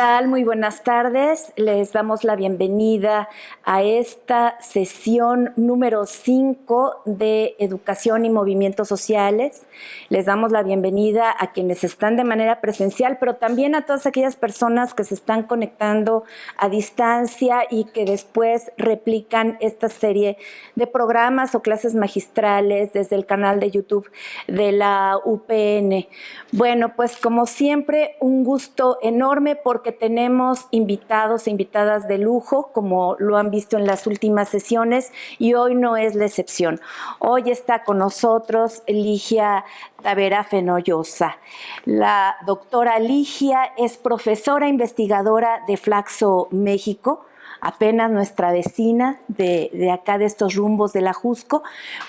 tal? Muy buenas tardes. Les damos la bienvenida a esta sesión número 5 de Educación y Movimientos Sociales. Les damos la bienvenida a quienes están de manera presencial, pero también a todas aquellas personas que se están conectando a distancia y que después replican esta serie de programas o clases magistrales desde el canal de YouTube de la UPN. Bueno, pues como siempre, un gusto enorme porque tenemos invitados e invitadas de lujo, como lo han visto en las últimas sesiones, y hoy no es la excepción. Hoy está con nosotros Ligia Tavera Fenollosa. La doctora Ligia es profesora investigadora de Flaxo, México, apenas nuestra vecina de acá de estos rumbos de la Jusco.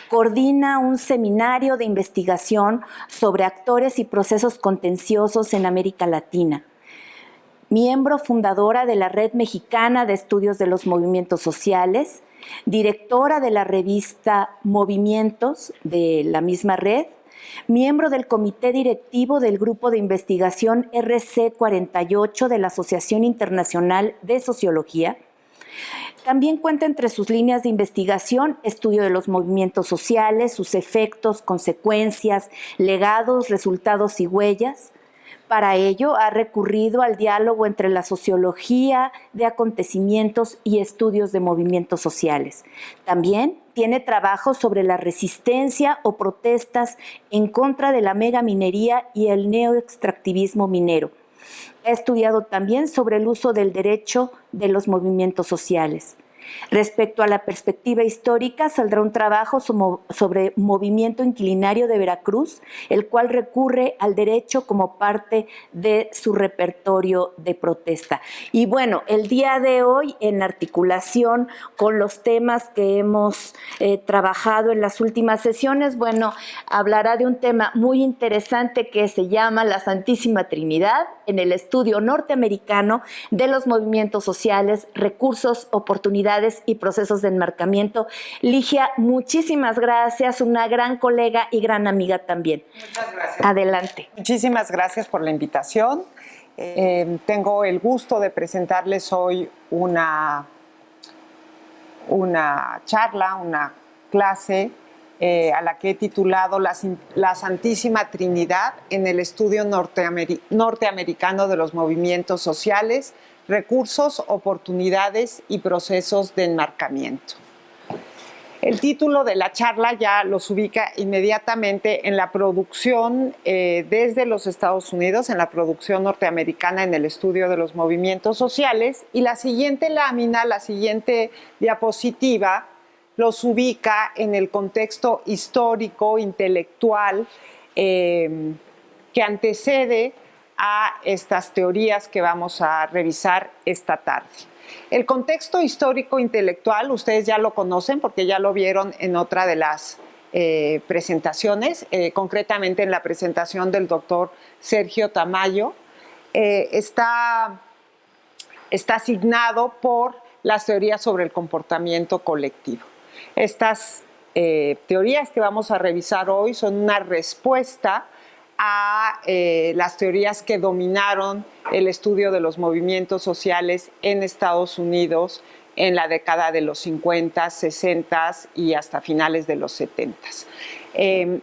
Coordina un seminario de investigación sobre actores y procesos contenciosos en América Latina. Miembro fundadora de la Red Mexicana de Estudios de los Movimientos Sociales, directora de la revista Movimientos de la misma red, miembro del comité directivo del Grupo de Investigación RC48 de la Asociación Internacional de Sociología. También cuenta entre sus líneas de investigación estudio de los movimientos sociales, sus efectos, consecuencias, legados, resultados y huellas. Para ello ha recurrido al diálogo entre la sociología de acontecimientos y estudios de movimientos sociales. También tiene trabajos sobre la resistencia o protestas en contra de la megaminería y el neoextractivismo minero. Ha estudiado también sobre el uso del derecho de los movimientos sociales. Respecto a la perspectiva histórica, saldrá un trabajo sobre movimiento inquilinario de Veracruz, el cual recurre al derecho como parte de su repertorio de protesta. Y bueno, el día de hoy, en articulación con los temas que hemos trabajado en las últimas sesiones, bueno, hablará de un tema muy interesante que se llama la Santísima Trinidad en el estudio norteamericano de los movimientos sociales, recursos, oportunidades y procesos de enmarcamiento. Ligia, muchísimas gracias, una gran colega y gran amiga también. Muchas gracias. Adelante. Muchísimas gracias por la invitación. Tengo el gusto de presentarles hoy una charla, una clase a la que he titulado La Santísima Trinidad en el estudio norteamericano de los movimientos sociales, recursos, oportunidades y procesos de enmarcamiento. El título de la charla ya los ubica inmediatamente en la producción desde los Estados Unidos, en la producción norteamericana en el estudio de los movimientos sociales, y la siguiente lámina, la siguiente diapositiva, los ubica en el contexto histórico, intelectual, que antecede a estas teorías que vamos a revisar esta tarde. El contexto histórico intelectual, ustedes ya lo conocen porque ya lo vieron en otra de las presentaciones, concretamente en la presentación del doctor Sergio Tamayo, está asignado por las teorías sobre el comportamiento colectivo. Estas teorías que vamos a revisar hoy son una respuesta a las teorías que dominaron el estudio de los movimientos sociales en Estados Unidos en la década de los 50, 60 y hasta finales de los 70.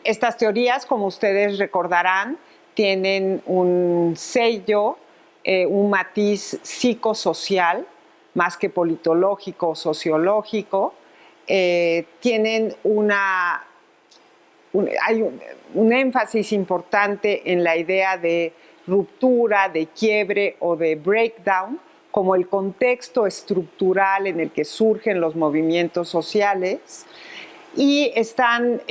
Estas teorías, como ustedes recordarán, tienen un sello, un matiz psicosocial, más que politológico o sociológico. Tienen hay un énfasis importante en la idea de ruptura, de quiebre o de breakdown, como el contexto estructural en el que surgen los movimientos sociales, y están,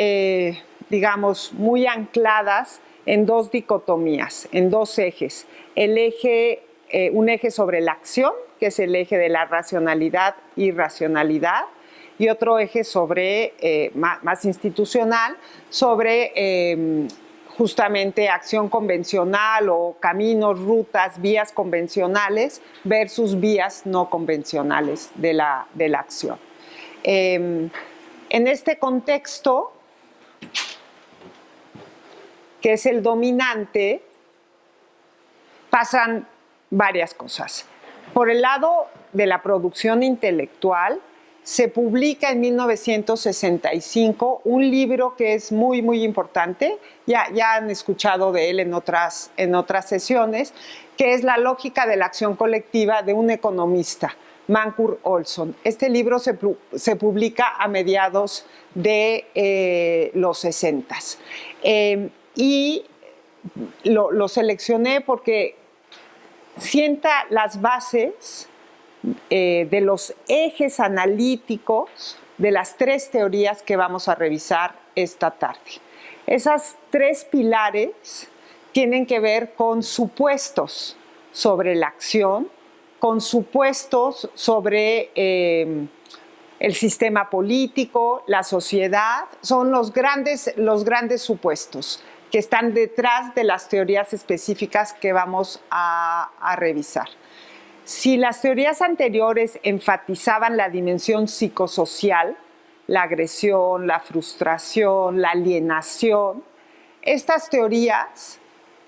digamos, muy ancladas en dos dicotomías, en dos ejes. Un eje sobre la acción, que es el eje de la racionalidad y irracionalidad, y otro eje sobre, más institucional, sobre justamente acción convencional o caminos, rutas, vías convencionales versus vías no convencionales de la acción. En este contexto, que es el dominante, pasan varias cosas. Por el lado de la producción intelectual, se publica en 1965 un libro que es muy, muy importante, ya han escuchado de él en otras sesiones, que es La lógica de la acción colectiva de un economista, Mancur Olson. Este libro se publica a mediados de los 60. Y lo seleccioné porque sienta las bases de los ejes analíticos de las 3 teorías que vamos a revisar esta tarde. Esas 3 pilares tienen que ver con supuestos sobre la acción, con supuestos sobre el sistema político, la sociedad. Son los grandes supuestos que están detrás de las teorías específicas que vamos a revisar. Si las teorías anteriores enfatizaban la dimensión psicosocial, la agresión, la frustración, la alienación, estas teorías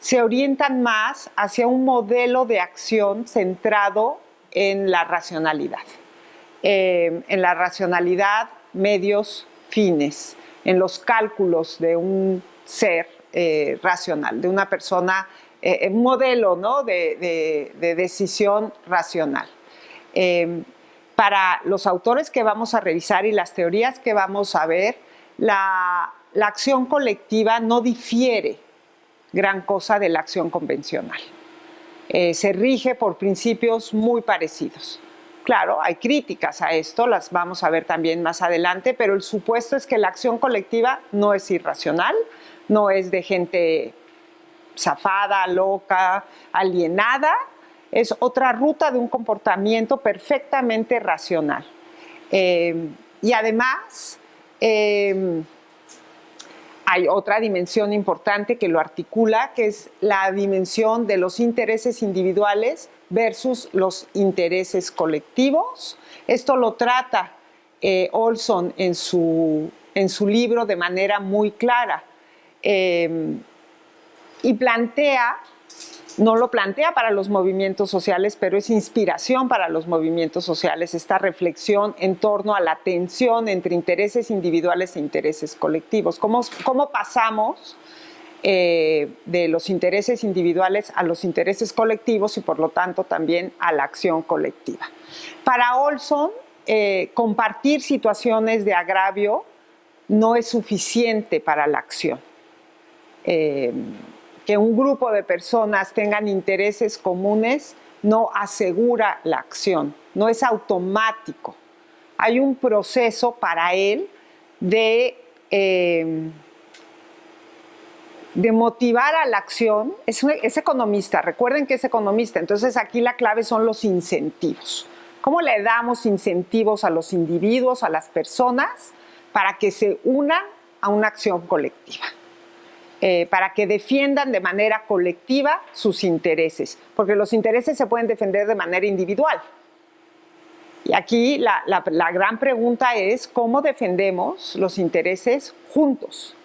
se orientan más hacia un modelo de acción centrado en la racionalidad. En la racionalidad, medios, fines, en los cálculos de un ser racional, de una persona, un modelo, ¿no?, de decisión racional. Para los autores que vamos a revisar y las teorías que vamos a ver, la acción colectiva no difiere gran cosa de la acción convencional. Se rige por principios muy parecidos. Claro, hay críticas a esto, las vamos a ver también más adelante, pero el supuesto es que la acción colectiva no es irracional, no es de gente zafada, loca, alienada, es otra ruta de un comportamiento perfectamente racional. Y además, hay otra dimensión importante que lo articula, que es la dimensión de los intereses individuales versus los intereses colectivos. Esto lo trata Olson en su libro de manera muy clara. Y no lo plantea para los movimientos sociales, pero es inspiración para los movimientos sociales, esta reflexión en torno a la tensión entre intereses individuales e intereses colectivos. ¿Cómo pasamos de los intereses individuales a los intereses colectivos y por lo tanto también a la acción colectiva? Para Olson, compartir situaciones de agravio no es suficiente para la acción. Que un grupo de personas tengan intereses comunes no asegura la acción, no es automático. Hay un proceso para él de motivar a la acción. Es economista, recuerden que es economista, entonces aquí la clave son los incentivos. ¿Cómo le damos incentivos a los individuos, a las personas, para que se unan a una acción colectiva? Para que defiendan de manera colectiva sus intereses, porque los intereses se pueden defender de manera individual. Y aquí la gran pregunta es cómo defendemos los intereses juntos.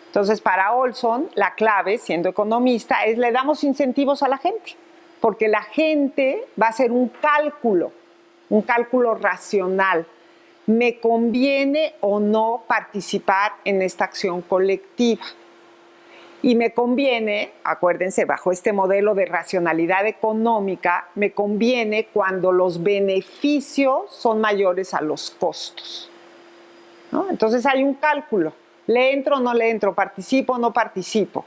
Entonces, para Olson, la clave, siendo economista, es le damos incentivos a la gente, porque la gente va a hacer un cálculo racional. ¿Me conviene o no participar en esta acción colectiva? Y me conviene, acuérdense, bajo este modelo de racionalidad económica, me conviene cuando los beneficios son mayores a los costos, ¿no? Entonces hay un cálculo, ¿le entro o no le entro? ¿Participo o no participo?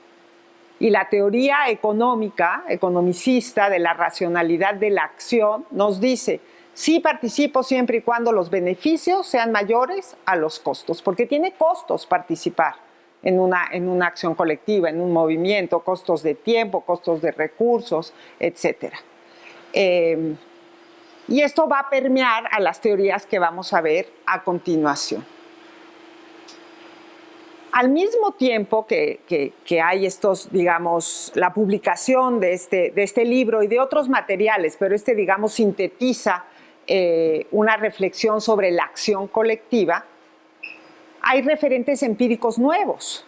Y la teoría económica, economicista de la racionalidad de la acción nos dice, sí participo siempre y cuando los beneficios sean mayores a los costos, porque tiene costos participar en una acción colectiva, en un movimiento, costos de tiempo, costos de recursos, etc. Y esto va a permear a las teorías que vamos a ver a continuación. Al mismo tiempo que hay estos, digamos, la publicación de este libro y de otros materiales, pero digamos, sintetiza una reflexión sobre la acción colectiva, hay referentes empíricos nuevos.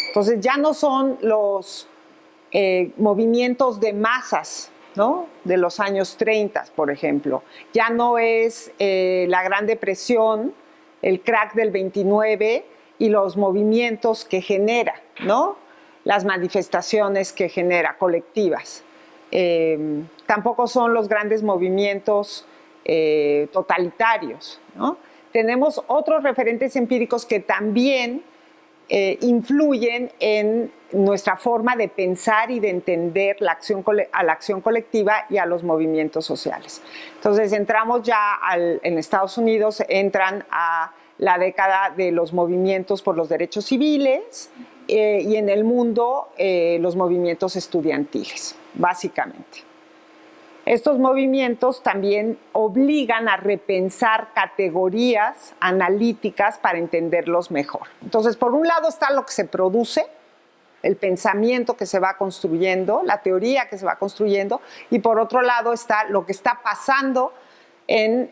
Entonces ya no son los movimientos de masas ¿no? De los años 30, por ejemplo. Ya no es la Gran Depresión, el crack del 29 y los movimientos que genera, ¿no? Las manifestaciones que genera, colectivas. Tampoco son los grandes movimientos totalitarios, ¿no? Tenemos otros referentes empíricos que también influyen en nuestra forma de pensar y de entender a la acción colectiva y a los movimientos sociales. Entonces entramos ya en Estados Unidos, entran a la década de los movimientos por los derechos civiles y en el mundo los movimientos estudiantiles, básicamente. Estos movimientos también obligan a repensar categorías analíticas para entenderlos mejor. Entonces, por un lado está lo que se produce, el pensamiento que se va construyendo, la teoría que se va construyendo, y por otro lado está lo que está pasando en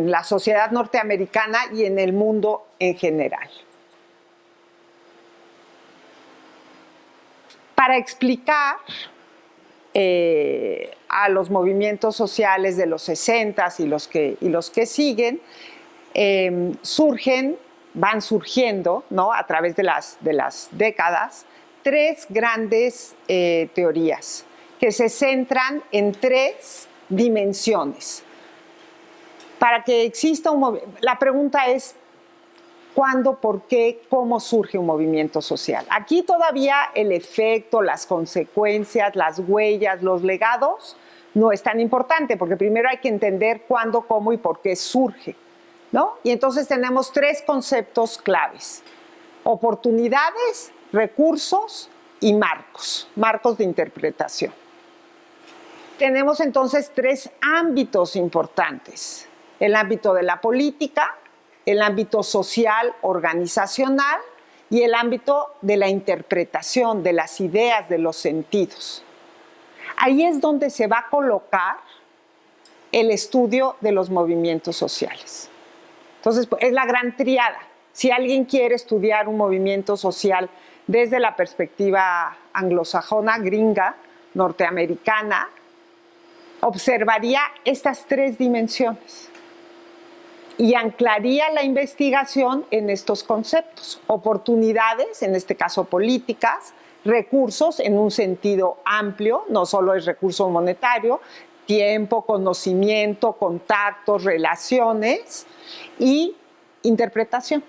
la sociedad norteamericana y en el mundo en general. Para explicar a los movimientos sociales de los 60s y los que siguen, van surgiendo, ¿no? A través de las décadas, tres grandes teorías que se centran en tres dimensiones. Para que exista un movimiento, la pregunta es, ¿cuándo, por qué, cómo surge un movimiento social? Aquí todavía el efecto, las consecuencias, las huellas, los legados no es tan importante, porque primero hay que entender cuándo, cómo y por qué surge, ¿no? Y entonces tenemos tres conceptos claves: oportunidades, recursos y marcos de interpretación. Tenemos entonces tres ámbitos importantes: el ámbito de la política, el ámbito social, organizacional, y el ámbito de la interpretación de las ideas, de los sentidos. Ahí es donde se va a colocar el estudio de los movimientos sociales. Entonces, es la gran triada. Si alguien quiere estudiar un movimiento social desde la perspectiva anglosajona, gringa, norteamericana, observaría estas tres dimensiones y anclaría la investigación en estos conceptos: oportunidades, en este caso políticas; recursos en un sentido amplio, no solo es recurso monetario, tiempo, conocimiento, contactos, relaciones; y interpretación.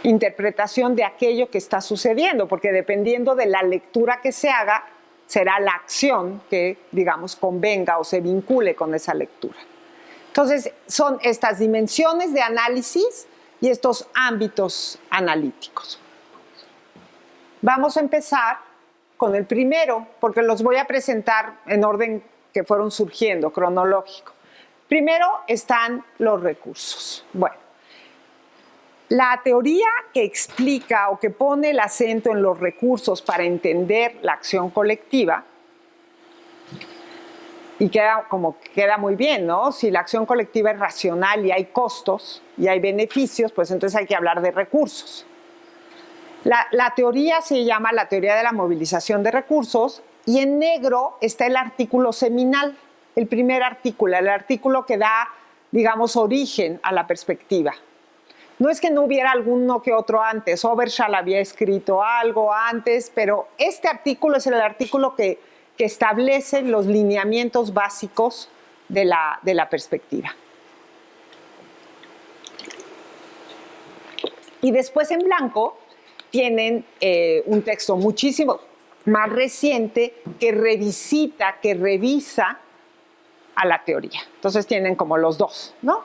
Interpretación de aquello que está sucediendo, porque dependiendo de la lectura que se haga, será la acción que, digamos, convenga o se vincule con esa lectura. Entonces, son estas dimensiones de análisis y estos ámbitos analíticos. Vamos a empezar con el primero, porque los voy a presentar en orden que fueron surgiendo, cronológico. Primero están los recursos. Bueno, la teoría que explica o que pone el acento en los recursos para entender la acción colectiva, y queda muy bien, ¿no? Si la acción colectiva es racional y hay costos y hay beneficios, pues entonces hay que hablar de recursos. La teoría se llama la teoría de la movilización de recursos, y en negro está el artículo seminal, el primer artículo, el artículo que da, digamos, origen a la perspectiva. No es que no hubiera alguno que otro antes, Overshall había escrito algo antes, pero este artículo es el artículo que establece los lineamientos básicos de la perspectiva. Y después en blanco tienen un texto muchísimo más reciente que revisita, que revisa a la teoría. Entonces tienen como los dos, ¿no?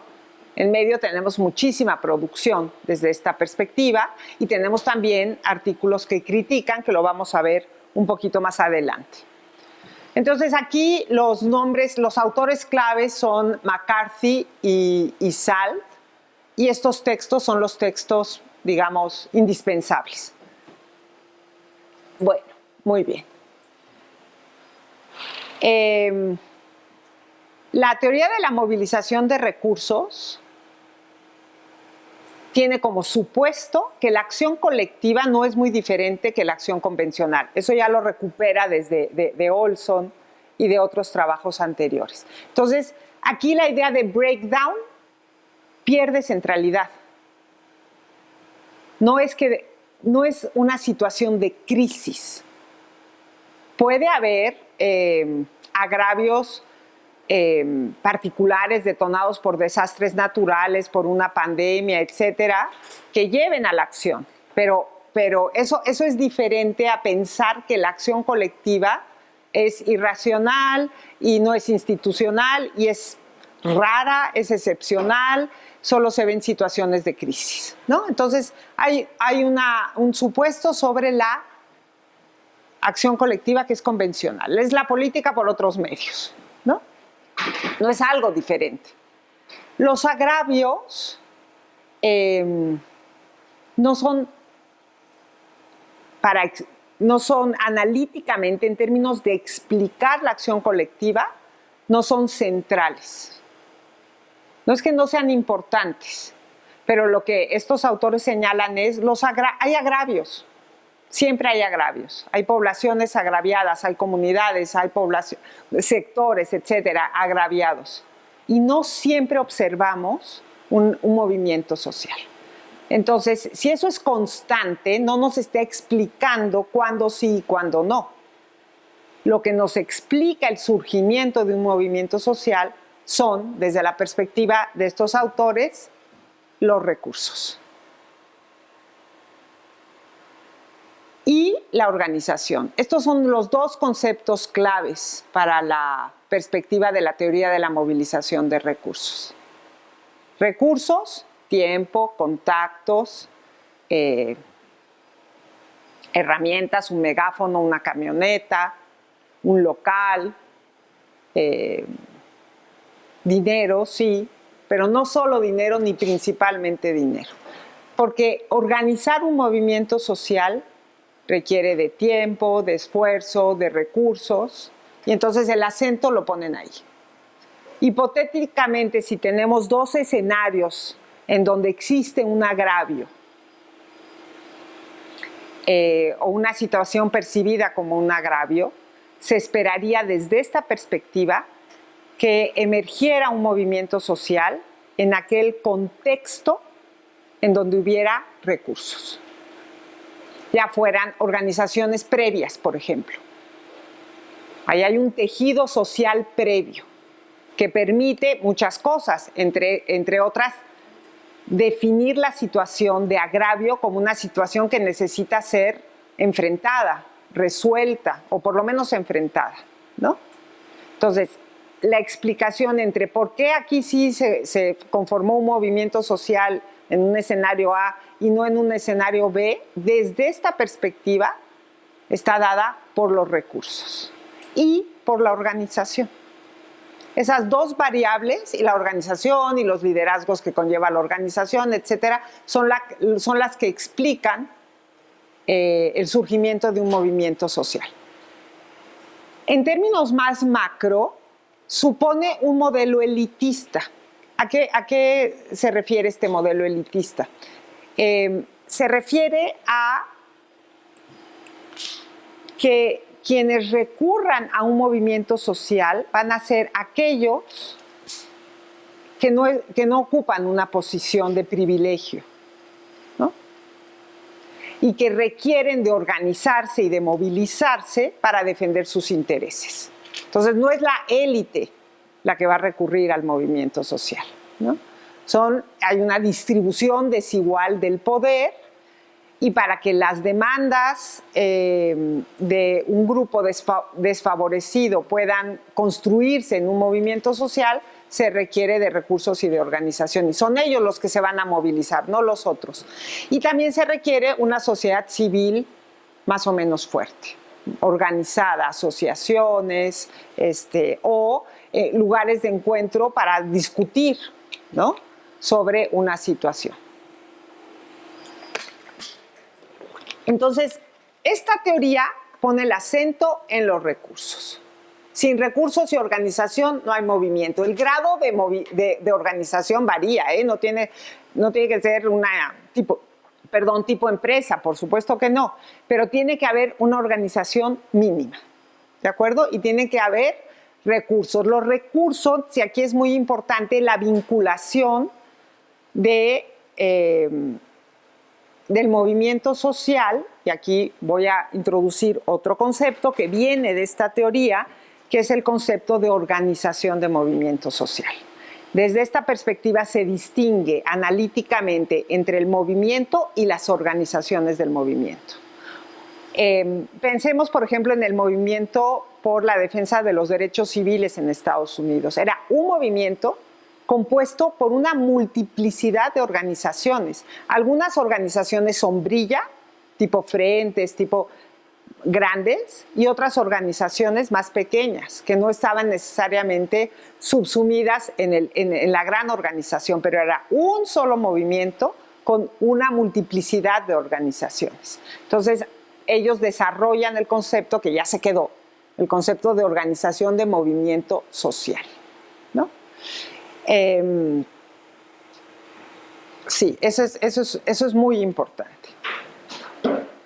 En medio tenemos muchísima producción desde esta perspectiva, y tenemos también artículos que critican, que lo vamos a ver un poquito más adelante. Entonces aquí los nombres, los autores claves son McCarthy y Salz, y estos textos son los textos, digamos, indispensables. Bueno, muy bien. La teoría de la movilización de recursos tiene como supuesto que la acción colectiva no es muy diferente que la acción convencional. Eso ya lo recupera desde de Olson y de otros trabajos anteriores. Entonces, aquí la idea de breakdown pierde centralidad. No es una situación de crisis. Puede haber agravios particulares detonados por desastres naturales, por una pandemia, etcétera, que lleven a la acción. Pero eso es diferente a pensar que la acción colectiva es irracional y no es institucional y es rara, es excepcional, solo se ven situaciones de crisis, ¿no? Entonces, hay un supuesto sobre la acción colectiva que es convencional. Es la política por otros medios, ¿no? No es algo diferente. Los agravios no son analíticamente, en términos de explicar la acción colectiva, no son centrales. No es que no sean importantes, pero lo que estos autores señalan es hay agravios. Siempre hay agravios. Hay poblaciones agraviadas, hay comunidades, hay sectores, etcétera, agraviados. Y no siempre observamos un movimiento social. Entonces, si eso es constante, no nos está explicando cuándo sí y cuándo no. Lo que nos explica el surgimiento de un movimiento social son, desde la perspectiva de estos autores, los recursos. Y la organización. Estos son los dos conceptos claves para la perspectiva de la teoría de la movilización de recursos. Recursos, tiempo, contactos, herramientas, un megáfono, una camioneta, un local, dinero, sí, pero no solo dinero ni principalmente dinero. Porque organizar un movimiento social requiere de tiempo, de esfuerzo, de recursos, y entonces el acento lo ponen ahí. Hipotéticamente, si tenemos dos escenarios en donde existe un agravio o una situación percibida como un agravio, se esperaría desde esta perspectiva que emergiera un movimiento social en aquel contexto en donde hubiera recursos. Ya fueran organizaciones previas, por ejemplo. Ahí hay un tejido social previo que permite muchas cosas, entre otras, definir la situación de agravio como una situación que necesita ser enfrentada, resuelta, o por lo menos enfrentada, ¿no? Entonces, la explicación entre por qué aquí sí se conformó un movimiento social en un escenario A y no en un escenario B, desde esta perspectiva está dada por los recursos y por la organización. Esas dos variables, y la organización y los liderazgos que conlleva la organización, etcétera, son las que explican el surgimiento de un movimiento social. En términos más macro, supone un modelo elitista. ¿A qué se refiere este modelo elitista? Se refiere a que quienes recurran a un movimiento social van a ser aquellos que no ocupan una posición de privilegio, ¿no? Y que requieren de organizarse y de movilizarse para defender sus intereses. Entonces, no es la élite la que va a recurrir al movimiento social, ¿no? Hay una distribución desigual del poder, y para que las demandas de un grupo desfavorecido puedan construirse en un movimiento social, se requiere de recursos y de organización. Y son ellos los que se van a movilizar, no los otros. Y también se requiere una sociedad civil más o menos fuerte, organizada, asociaciones o lugares de encuentro para discutir, ¿no?, sobre una situación. Entonces, esta teoría pone el acento en los recursos. Sin recursos y organización no hay movimiento. El grado de organización varía, ¿eh? No tiene que ser tipo empresa, por supuesto que no, pero tiene que haber una organización mínima, ¿de acuerdo? Y tiene que haber recursos. Los recursos, si aquí es muy importante la vinculación del movimiento social, y aquí voy a introducir otro concepto que viene de esta teoría, que es el concepto de organización de movimiento social. Desde esta perspectiva se distingue analíticamente entre el movimiento y las organizaciones del movimiento. Pensemos, por ejemplo, en el movimiento por la defensa de los derechos civiles en Estados Unidos. Era un movimiento compuesto por una multiplicidad de organizaciones. Algunas organizaciones sombrilla, tipo frentes, tipo grandes, y otras organizaciones más pequeñas, que no estaban necesariamente subsumidas en la gran organización, pero era un solo movimiento con una multiplicidad de organizaciones. Entonces, ellos desarrollan el concepto que ya se quedó, el concepto de organización de movimiento social, ¿no? Sí, eso es muy importante.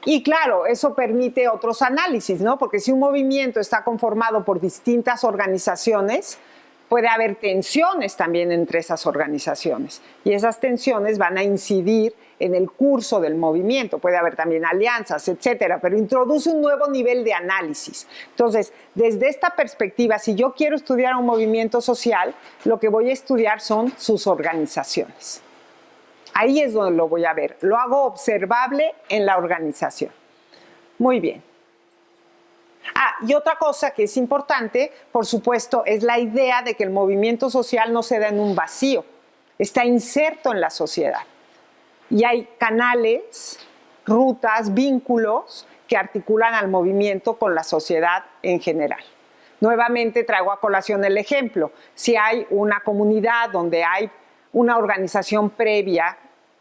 Y claro, eso permite otros análisis, ¿no? Porque si un movimiento está conformado por distintas organizaciones, puede haber tensiones también entre esas organizaciones. Y esas tensiones van a incidir en el curso del movimiento. Puede haber también alianzas, etcétera, pero introduce un nuevo nivel de análisis. Entonces, desde esta perspectiva, si yo quiero estudiar un movimiento social, lo que voy a estudiar son sus organizaciones. Ahí es donde lo voy a ver. Lo hago observable en la organización. Muy bien. Y otra cosa que es importante, por supuesto, es la idea de que el movimiento social no se da en un vacío. Está inserto en la sociedad. Y hay canales, rutas, vínculos que articulan al movimiento con la sociedad en general. Nuevamente traigo a colación el ejemplo. Si hay una comunidad donde hay una organización previa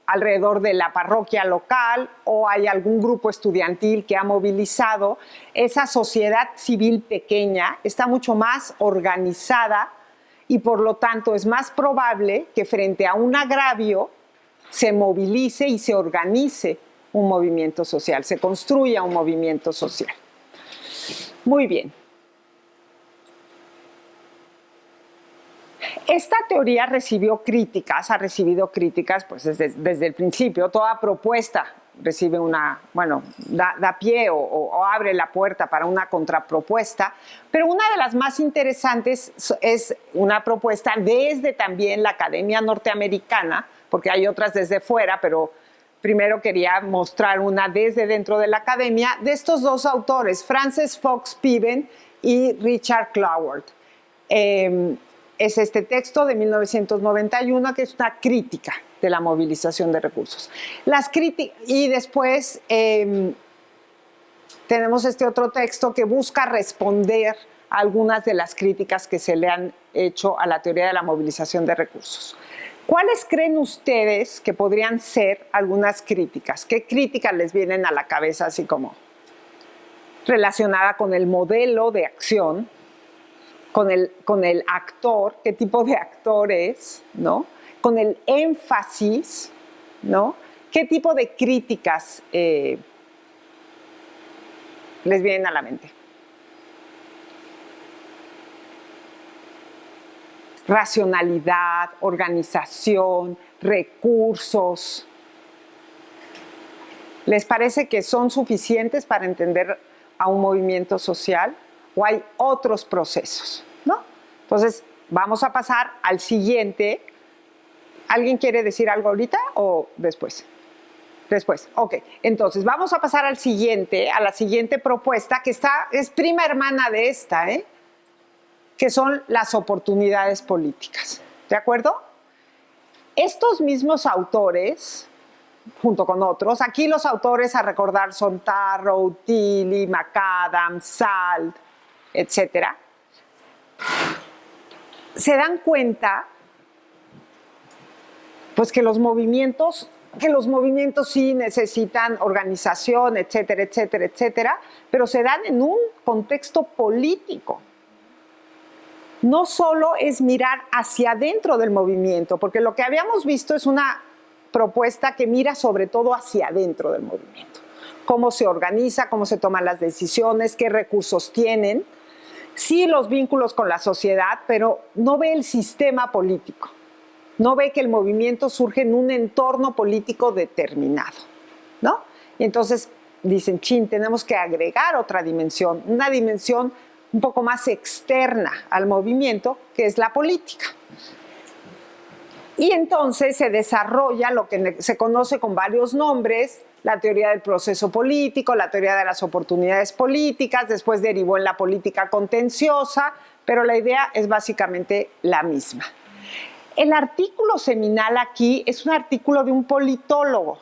alrededor de la parroquia local o hay algún grupo estudiantil que ha movilizado, esa sociedad civil pequeña está mucho más organizada y por lo tanto es más probable que frente a un agravio se movilice y se organice un movimiento social, se construya un movimiento social. Muy bien. Esta teoría ha recibido críticas pues desde el principio. Toda propuesta recibe da pie o abre la puerta para una contrapropuesta, pero una de las más interesantes es una propuesta desde también la Academia Norteamericana, porque hay otras desde fuera, pero primero quería mostrar una desde dentro de la academia, de estos dos autores, Frances Fox Piven y Richard Cloward. Es este texto de 1991 que es una crítica de la movilización de recursos. Y después tenemos este otro texto que busca responder a algunas de las críticas que se le han hecho a la teoría de la movilización de recursos. ¿Cuáles creen ustedes que podrían ser algunas críticas? ¿Qué críticas les vienen a la cabeza así como relacionada con el modelo de acción? Con el actor, qué tipo de actor es, ¿no? Con el énfasis, ¿no? ¿Qué tipo de críticas les vienen a la mente? Racionalidad, organización, recursos. ¿Les parece que son suficientes para entender a un movimiento social? ¿O hay otros procesos? ¿No? Entonces, vamos a pasar al siguiente. ¿Alguien quiere decir algo ahorita o después? Después, ok. Entonces, vamos a pasar a la siguiente propuesta, que es prima hermana de esta, que son las oportunidades políticas. ¿De acuerdo? Estos mismos autores, junto con otros, aquí los autores a recordar son Tarrow, Tilly, McAdams, Salt, etcétera, se dan cuenta pues que los movimientos sí necesitan organización, etcétera, etcétera, etcétera, pero se dan en un contexto político. no solo es mirar hacia adentro del movimiento, porque lo que habíamos visto es una propuesta que mira sobre todo hacia adentro del movimiento. Cómo se organiza, cómo se toman las decisiones, qué recursos tienen. Sí, los vínculos con la sociedad, pero no ve el sistema político. No ve que el movimiento surge en un entorno político determinado, ¿no? Y entonces dicen, chin, tenemos que agregar otra dimensión, una dimensión un poco más externa al movimiento, que es la política. Y entonces se desarrolla lo que se conoce con varios nombres, la teoría del proceso político, la teoría de las oportunidades políticas, después derivó en la política contenciosa, pero la idea es básicamente la misma. El artículo seminal aquí es un artículo de un politólogo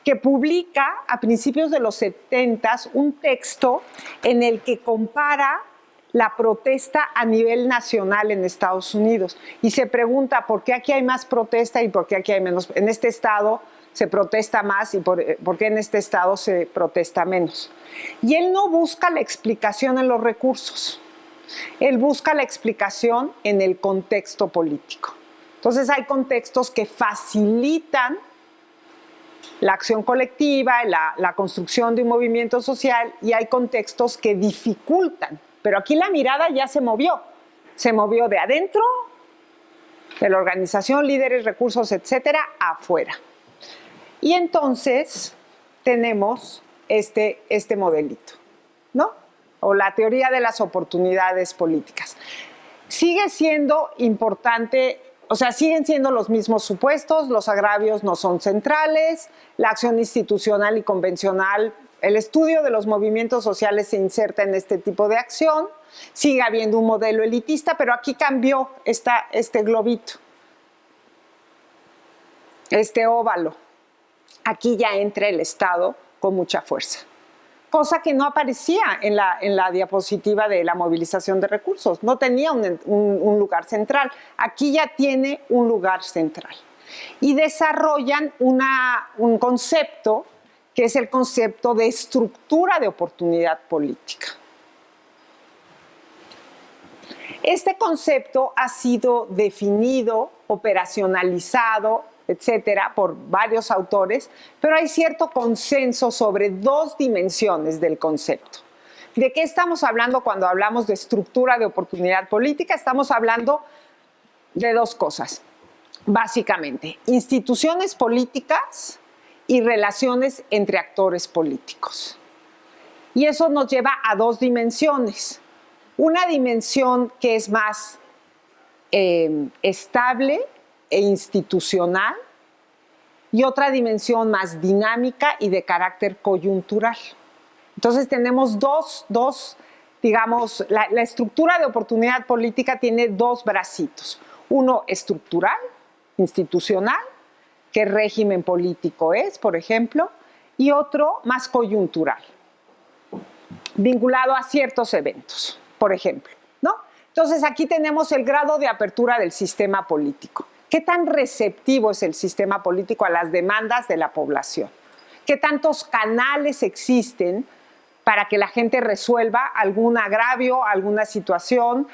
que publica a principios de los 70s un texto en el que compara la protesta a nivel nacional en Estados Unidos y se pregunta por qué aquí hay más protesta y por qué aquí hay menos. En este estado se protesta más y por qué en este estado se protesta menos. Y él no busca la explicación en los recursos, él busca la explicación en el contexto político. Entonces hay contextos que facilitan la acción colectiva, la construcción de un movimiento social, y hay contextos que dificultan. Pero aquí la mirada ya se movió de adentro, de la organización, líderes, recursos, etcétera, afuera. Y entonces tenemos este modelito, ¿no? O la teoría de las oportunidades políticas. Sigue siendo importante, o sea, siguen siendo los mismos supuestos, los agravios no son centrales, la acción institucional y convencional, el estudio de los movimientos sociales se inserta en este tipo de acción, sigue habiendo un modelo elitista, pero aquí cambió este globito, este óvalo. Aquí ya entra el Estado con mucha fuerza, cosa que no aparecía en la diapositiva de la movilización de recursos, no tenía un lugar central. Aquí ya tiene un lugar central. Y desarrollan un concepto que es el concepto de estructura de oportunidad política. Este concepto ha sido definido, operacionalizado, etcétera, por varios autores, pero hay cierto consenso sobre dos dimensiones del concepto. ¿De qué estamos hablando cuando hablamos de estructura de oportunidad política? Estamos hablando de dos cosas, básicamente, instituciones políticas y relaciones entre actores políticos. Y eso nos lleva a dos dimensiones. Una dimensión que es más estable e institucional, y otra dimensión más dinámica y de carácter coyuntural. Entonces tenemos dos digamos, la estructura de oportunidad política tiene dos bracitos. Uno estructural, institucional, qué régimen político es, por ejemplo, y otro más coyuntural, vinculado a ciertos eventos, por ejemplo, ¿no? Entonces aquí tenemos el grado de apertura del sistema político. ¿Qué tan receptivo es el sistema político a las demandas de la población? ¿Qué tantos canales existen para que la gente resuelva algún agravio, alguna situación,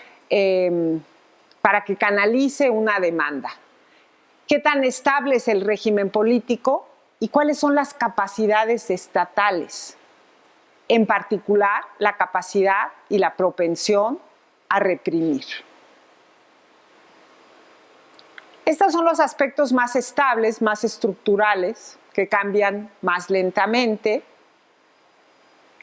para que canalice una demanda? ¿Qué tan estable es el régimen político y cuáles son las capacidades estatales? En particular, la capacidad y la propensión a reprimir. Estos son los aspectos más estables, más estructurales, que cambian más lentamente,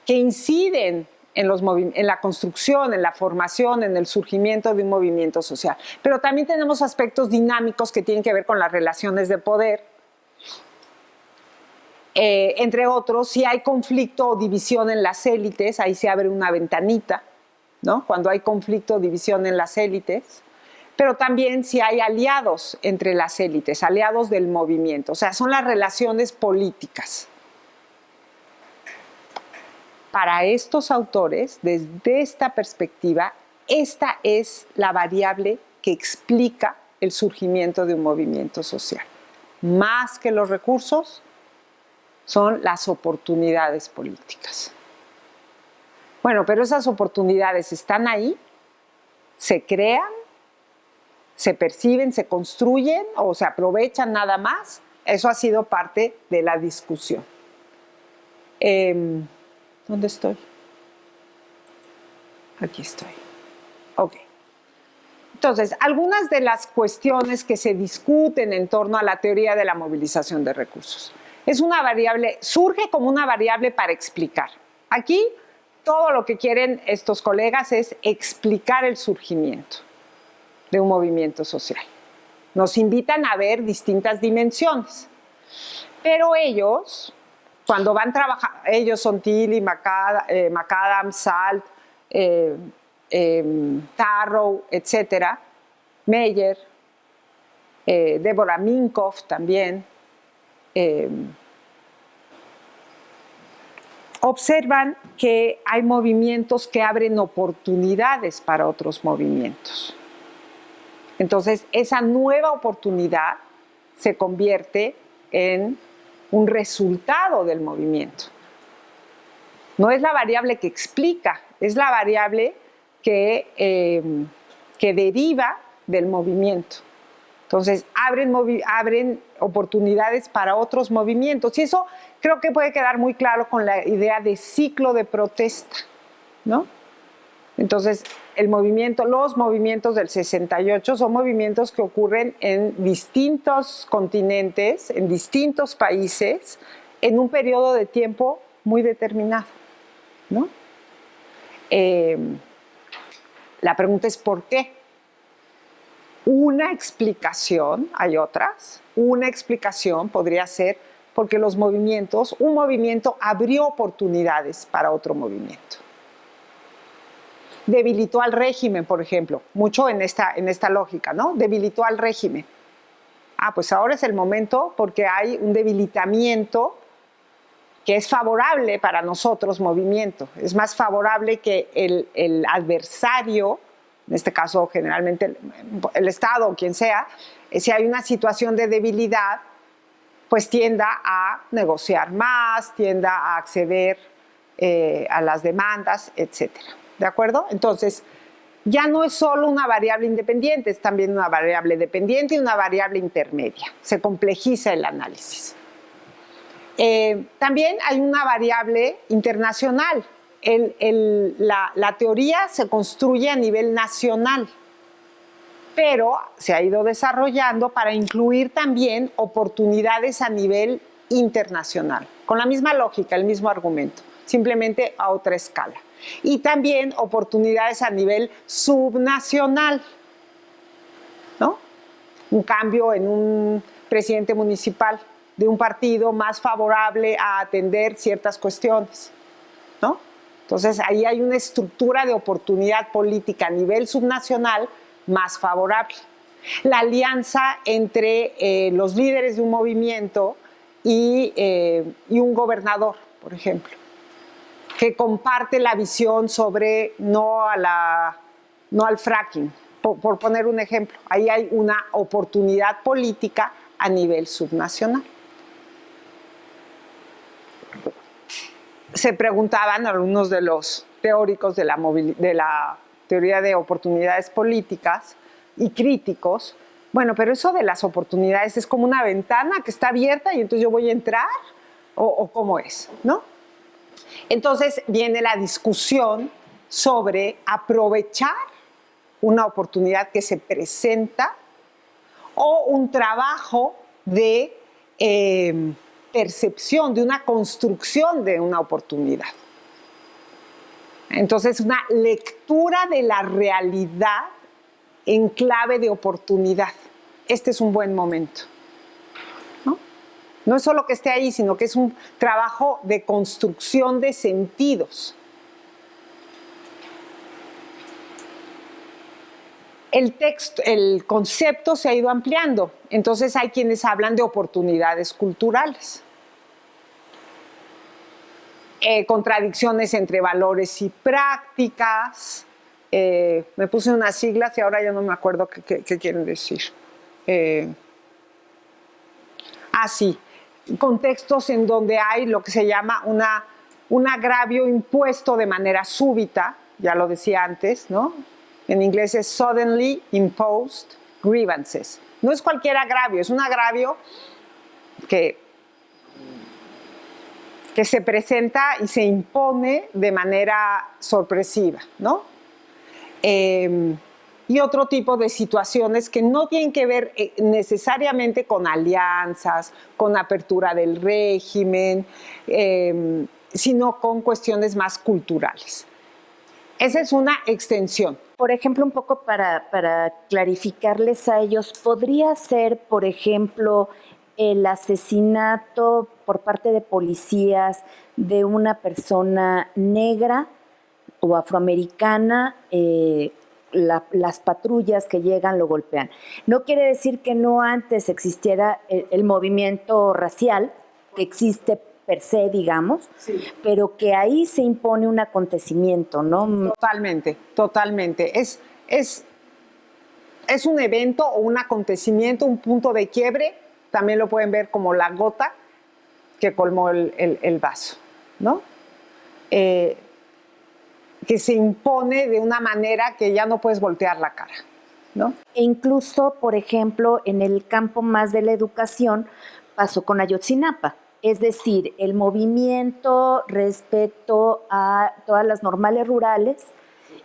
que inciden en la construcción, en la formación, en el surgimiento de un movimiento social. Pero también tenemos aspectos dinámicos que tienen que ver con las relaciones de poder. Entre otros, si hay conflicto o división en las élites, ahí se abre una ventanita, ¿no? Cuando hay conflicto o división en las élites. Pero también si hay aliados entre las élites, aliados del movimiento, o sea, son las relaciones políticas. Para estos autores, desde esta perspectiva, esta es la variable que explica el surgimiento de un movimiento social. Más que los recursos, son las oportunidades políticas. Bueno, pero esas oportunidades están ahí. se crean, se perciben, se construyen o se aprovechan nada más. Eso ha sido parte de la discusión. ¿Dónde estoy? Aquí estoy. Ok. Entonces, algunas de las cuestiones que se discuten en torno a la teoría de la movilización de recursos. Es una variable, surge como una variable para explicar. Aquí, todo lo que quieren estos colegas es explicar el surgimiento de un movimiento social. Nos invitan a ver distintas dimensiones. Pero ellos, cuando van trabajando, ellos son Tilly, McAdam, Salt, Tarrow, etcétera, Meyer, Deborah Minkoff también, observan que hay movimientos que abren oportunidades para otros movimientos. Entonces, esa nueva oportunidad se convierte en un resultado del movimiento. No es la variable que explica, es la variable que deriva del movimiento. Entonces, abren oportunidades para otros movimientos. Y eso creo que puede quedar muy claro con la idea de ciclo de protesta, ¿no? Entonces, los movimientos del 68 son movimientos que ocurren en distintos continentes, en distintos países, en un periodo de tiempo muy determinado, ¿no? La pregunta es ¿por qué? Una explicación, hay otras, una explicación podría ser porque un movimiento abrió oportunidades para otro movimiento. Debilitó al régimen, por ejemplo, mucho en esta lógica, ¿no? Debilitó al régimen. Pues ahora es el momento porque hay un debilitamiento que es favorable para nosotros, movimiento. Es más favorable que el adversario, en este caso generalmente el Estado o quien sea, si hay una situación de debilidad, pues tienda a negociar más, tienda a acceder a las demandas, etcétera. ¿De acuerdo? Entonces, ya no es solo una variable independiente, es también una variable dependiente y una variable intermedia. Se complejiza el análisis. También hay una variable internacional. La teoría se construye a nivel nacional, pero se ha ido desarrollando para incluir también oportunidades a nivel internacional, con la misma lógica, el mismo argumento, simplemente a otra escala. Y también oportunidades a nivel subnacional, ¿no? Un cambio en un presidente municipal de un partido más favorable a atender ciertas cuestiones, ¿no? Entonces, ahí hay una estructura de oportunidad política a nivel subnacional más favorable. La alianza entre los líderes de un movimiento y un gobernador, por ejemplo, que comparte la visión sobre no al fracking, por poner un ejemplo. Ahí hay una oportunidad política a nivel subnacional. Se preguntaban algunos de los teóricos de la teoría de oportunidades políticas y críticos, bueno, pero eso de las oportunidades es como una ventana que está abierta y entonces yo voy a entrar, o ¿cómo es? ¿No? Entonces viene la discusión sobre aprovechar una oportunidad que se presenta o un trabajo de percepción, de una construcción de una oportunidad. Entonces, una lectura de la realidad en clave de oportunidad. Este es un buen momento. No es solo que esté ahí, sino que es un trabajo de construcción de sentidos. El concepto se ha ido ampliando. Entonces hay quienes hablan de oportunidades culturales. Contradicciones entre valores y prácticas. Me puse unas siglas y ahora ya no me acuerdo qué quieren decir. Sí. Contextos en donde hay lo que se llama un agravio impuesto de manera súbita, ya lo decía antes, ¿no? en inglés es Suddenly Imposed Grievances. No es cualquier agravio, es un agravio que se presenta y se impone de manera sorpresiva, ¿no? Y otro tipo de situaciones que no tienen que ver necesariamente con alianzas, con apertura del régimen, sino con cuestiones más culturales. Esa es una extensión. Por ejemplo, un poco para clarificarles a ellos, ¿podría ser, por ejemplo, el asesinato por parte de policías de una persona negra o afroamericana? Las patrullas que llegan lo golpean. No quiere decir que no antes existiera el movimiento racial, que existe per se, digamos, sí, pero que ahí se impone un acontecimiento, ¿no? Totalmente, totalmente. Es un evento o un acontecimiento, un punto de quiebre, también lo pueden ver como la gota que colmó el vaso, ¿no? Que se impone de una manera que ya no puedes voltear la cara, ¿no? E incluso, por ejemplo, en el campo más de la educación pasó con Ayotzinapa. Es decir, el movimiento respecto a todas las normales rurales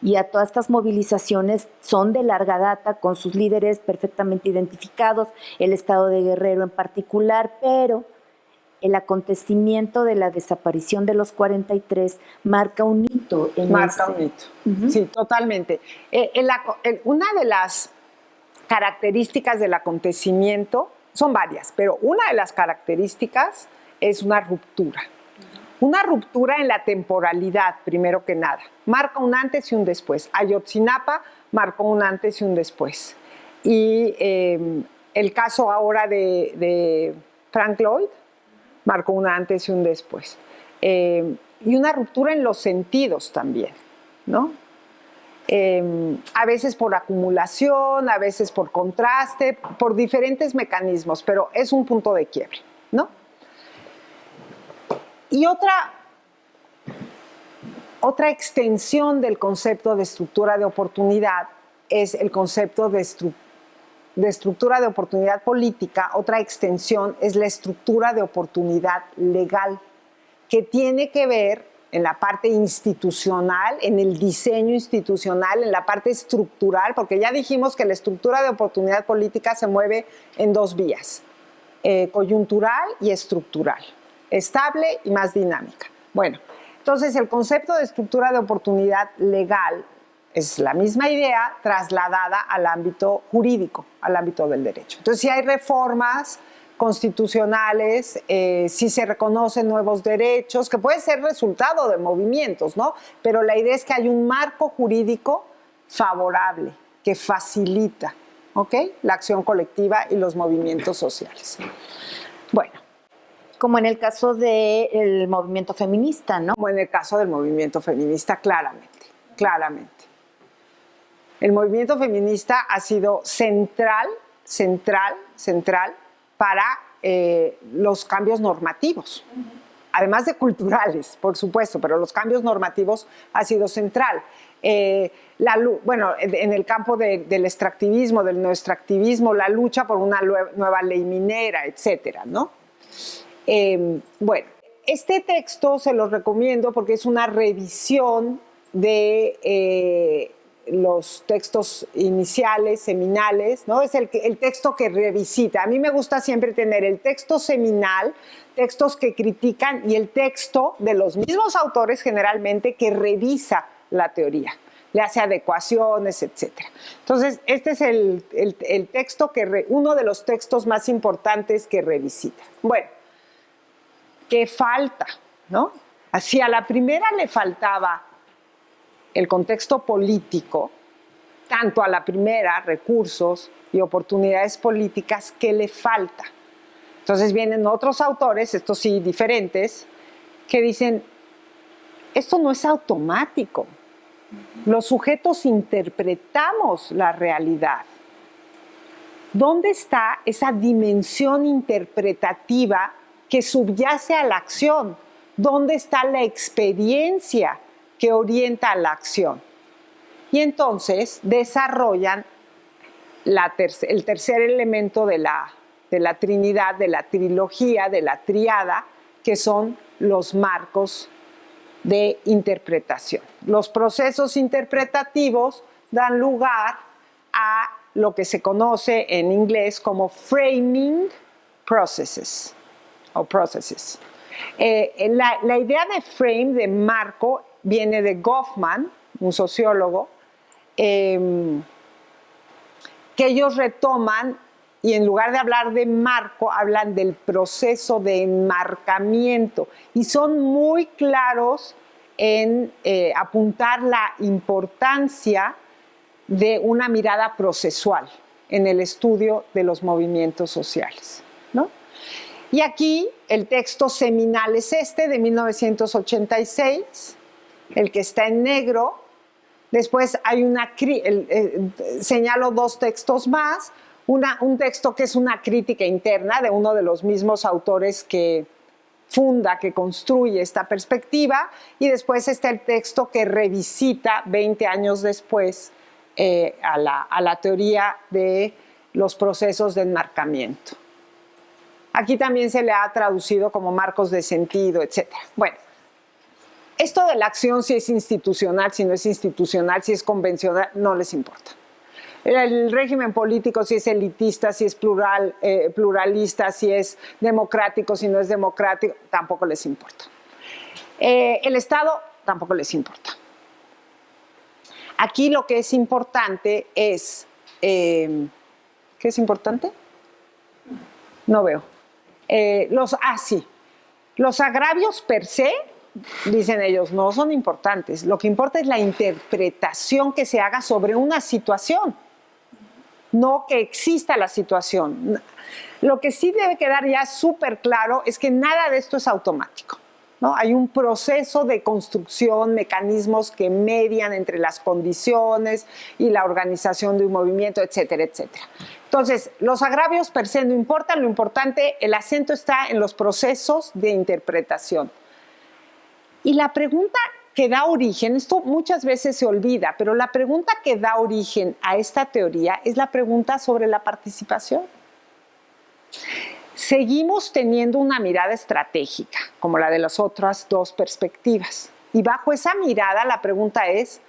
y a todas estas movilizaciones son de larga data, con sus líderes perfectamente identificados, el estado de Guerrero en particular, pero el acontecimiento de la desaparición de los 43 marca un hito. Marca un hito, sí, totalmente. Una de las características del acontecimiento, son varias, pero una de las características es una ruptura. Una ruptura en la temporalidad, primero que nada. Marca un antes y un después. Ayotzinapa marcó un antes y un después. Y el caso ahora de Frank Lloyd marcó un antes y un después. Y una ruptura en los sentidos también, ¿no? A veces por acumulación, a veces por contraste, por diferentes mecanismos, pero es un punto de quiebre, ¿no? Y otra extensión del concepto de estructura de oportunidad es el concepto de estructura de oportunidad política. Otra extensión es la estructura de oportunidad legal, que tiene que ver en la parte institucional, en el diseño institucional, en la parte estructural, porque ya dijimos que la estructura de oportunidad política se mueve en dos vías, coyuntural y estructural, estable y más dinámica. Bueno, entonces el concepto de estructura de oportunidad legal es la misma idea trasladada al ámbito jurídico, al ámbito del derecho. Entonces, si hay reformas constitucionales, si se reconocen nuevos derechos, que puede ser resultado de movimientos, ¿no? Pero la idea es que hay un marco jurídico favorable, que facilita, ¿ok?, la acción colectiva y los movimientos sociales. Bueno. Como en el caso del movimiento feminista, ¿no? Como en el caso del movimiento feminista, claramente, claramente. El movimiento feminista ha sido central para los cambios normativos, además de culturales, por supuesto, pero los cambios normativos ha sido central. Bueno, en el campo del extractivismo, del neoextractivismo, la lucha por una nueva ley minera, etcétera, ¿no? Bueno, este texto se lo recomiendo porque es una revisión de los textos iniciales, seminales, ¿no? Es el texto que revisita. A mí me gusta siempre tener el texto seminal, textos que critican, y el texto de los mismos autores generalmente que revisa la teoría, le hace adecuaciones, etc. Entonces, este es el texto uno de los textos más importantes que revisita. Bueno, ¿qué falta, no? Así a la primera le faltaba el contexto político, tanto a la primera, recursos y oportunidades políticas, ¿qué le falta? Entonces vienen otros autores, estos sí diferentes, que dicen, esto no es automático. Los sujetos interpretamos la realidad. ¿Dónde está esa dimensión interpretativa que subyace a la acción? ¿Dónde está la experiencia que orienta a la acción? y entonces desarrollan el tercer elemento de la Trinidad, de la trilogía, de la triada, que son los marcos de interpretación. Los procesos interpretativos dan lugar a lo que se conoce en inglés como framing processes o processes. La idea de frame, de marco, viene de Goffman, un sociólogo, que ellos retoman y en lugar de hablar de marco, hablan del proceso de enmarcamiento y son muy claros en apuntar la importancia de una mirada procesual en el estudio de los movimientos sociales, ¿no? Y aquí el texto seminal es este, de 1986, el que está en negro. Después hay señalo dos textos más, un texto que es una crítica interna de uno de los mismos autores que funda, que construye esta perspectiva, y después está el texto que revisita 20 años después a la teoría de los procesos de enmarcamiento. Aquí también se le ha traducido como marcos de sentido, etc. Bueno, esto de la acción, si es institucional, si no es institucional, si es convencional, no les importa. El régimen político, si es elitista, si es pluralista, si es democrático, si no es democrático, tampoco les importa. El Estado tampoco les importa. Aquí lo que es importante es... ¿qué es importante? No veo. Sí. Los agravios per se, dicen ellos, no son importantes. Lo que importa es la interpretación que se haga sobre una situación, no que exista la situación. Lo que sí debe quedar ya súper claro es que nada de esto es automático, ¿no? Hay un proceso de construcción, mecanismos que median entre las condiciones y la organización de un movimiento, etcétera, etcétera. Entonces, los agravios per se no importan, lo importante, el acento está en los procesos de interpretación. Y la pregunta que da origen, esto muchas veces se olvida, pero la pregunta que da origen a esta teoría es la pregunta sobre la participación. Seguimos teniendo una mirada estratégica, como la de las otras dos perspectivas. Y bajo esa mirada la pregunta es,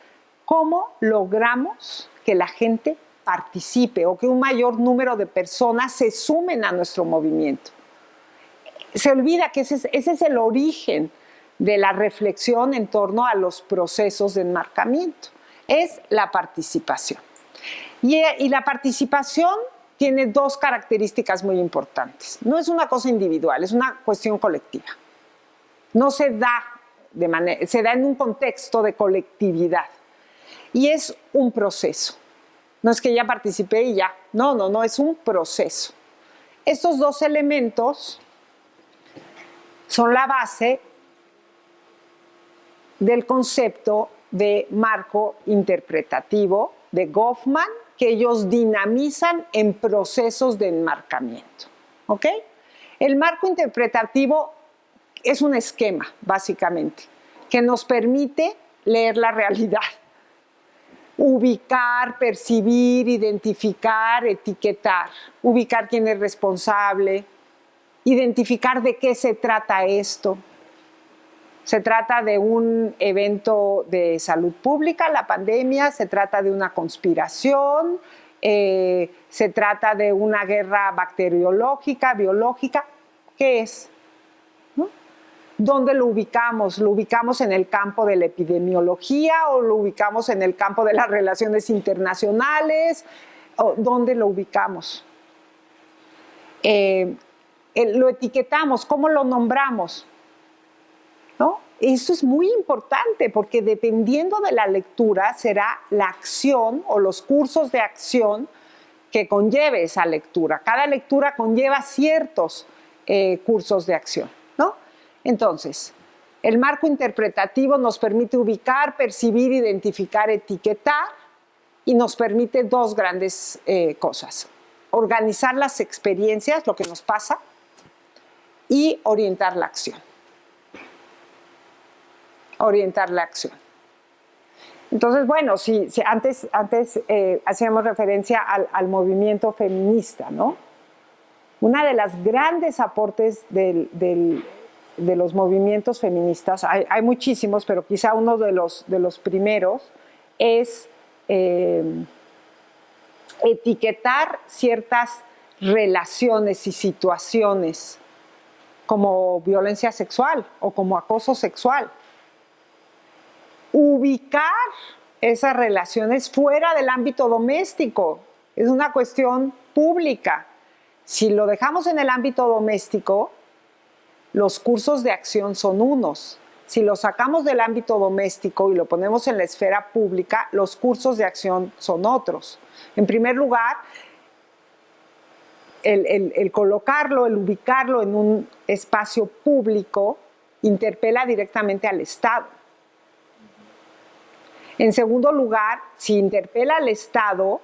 ¿cómo logramos que la gente participe o que un mayor número de personas se sumen a nuestro movimiento? Se olvida que ese es el origen de la reflexión en torno a los procesos de enmarcamiento. Es la participación. Y la participación tiene dos características muy importantes. No es una cosa individual, es una cuestión colectiva. No se da se da en un contexto de colectividad. Y es un proceso. No es que ya participé y ya. No, es un proceso. Estos dos elementos son la base del concepto de marco interpretativo de Goffman, que ellos dinamizan en procesos de enmarcamiento. ¿Ok? El marco interpretativo es un esquema, básicamente, que nos permite leer la realidad, ubicar, percibir, identificar, etiquetar, ubicar quién es responsable, identificar de qué se trata esto. Se trata de un evento de salud pública, la pandemia, se trata de una conspiración, se trata de una guerra bacteriológica, biológica. ¿Qué es? ¿No? ¿Dónde lo ubicamos? ¿Lo ubicamos en el campo de la epidemiología o lo ubicamos en el campo de las relaciones internacionales? ¿Dónde lo ubicamos? Lo etiquetamos, ¿cómo lo nombramos? ¿No? Eso es muy importante porque dependiendo de la lectura será la acción o los cursos de acción que conlleve esa lectura. Cada lectura conlleva ciertos cursos de acción, ¿no? Entonces, el marco interpretativo nos permite ubicar, percibir, identificar, etiquetar y nos permite dos grandes cosas. Organizar las experiencias, lo que nos pasa, y orientar la acción. Entonces, bueno, si antes hacíamos referencia al movimiento feminista, ¿no? Una de las grandes aportes de los movimientos feministas, hay muchísimos, pero quizá uno de los primeros es etiquetar ciertas relaciones y situaciones como violencia sexual o como acoso sexual. Ubicar esas relaciones fuera del ámbito doméstico. Es una cuestión pública. Si lo dejamos en el ámbito doméstico, los cursos de acción son unos. Si lo sacamos del ámbito doméstico y lo ponemos en la esfera pública, los cursos de acción son otros. En primer lugar, el colocarlo, el ubicarlo en un espacio público interpela directamente al Estado. En segundo lugar, si interpela al Estado,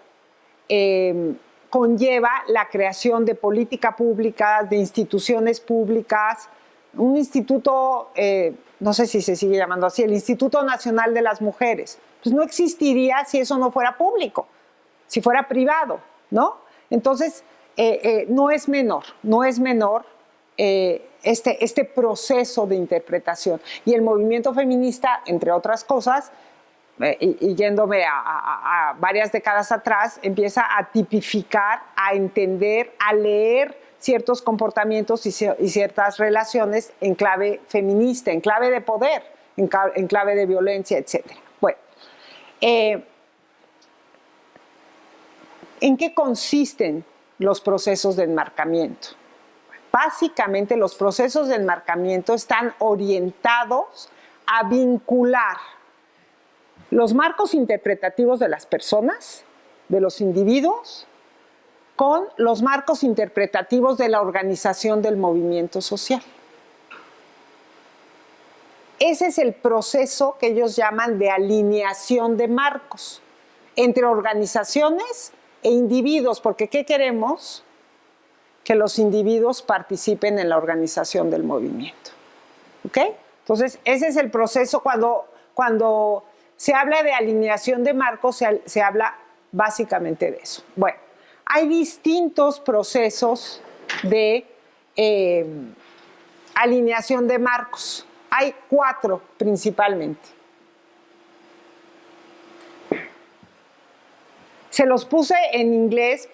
conlleva la creación de política pública, de instituciones públicas, un instituto, no sé si se sigue llamando así, el Instituto Nacional de las Mujeres. Pues no existiría si eso no fuera público, si fuera privado, ¿no? Entonces, no es menor este proceso de interpretación. Y el movimiento feminista, entre otras cosas, y yéndome a varias décadas atrás, empieza a tipificar, a entender, a leer ciertos comportamientos y ciertas relaciones en clave feminista, en clave de poder, en clave de violencia, etc. Bueno, ¿en qué consisten los procesos de enmarcamiento? Básicamente, los procesos de enmarcamiento están orientados a vincular los marcos interpretativos de las personas, de los individuos, con los marcos interpretativos de la organización del movimiento social. Ese es el proceso que ellos llaman de alineación de marcos entre organizaciones e individuos, porque ¿qué queremos? Que los individuos participen en la organización del movimiento. ¿Ok? Entonces, ese es el proceso. Cuando se habla de alineación de marcos, se habla básicamente de eso. Bueno, hay distintos procesos de alineación de marcos. Hay 4 principalmente. Se los puse en inglés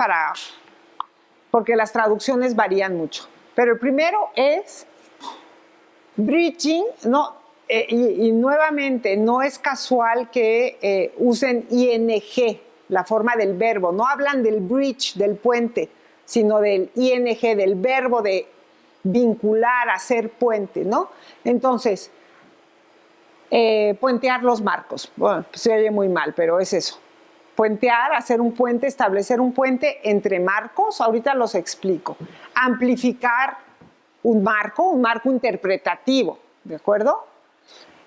porque las traducciones varían mucho. Pero el primero es bridging, no. Y nuevamente, no es casual que usen ing, la forma del verbo. No hablan del bridge, del puente, sino del ing, del verbo de vincular, hacer puente, ¿no? Entonces, puentear los marcos. Bueno, pues se oye muy mal, pero es eso. Puentear, hacer un puente, establecer un puente entre marcos, ahorita los explico. Amplificar un marco interpretativo, ¿de acuerdo?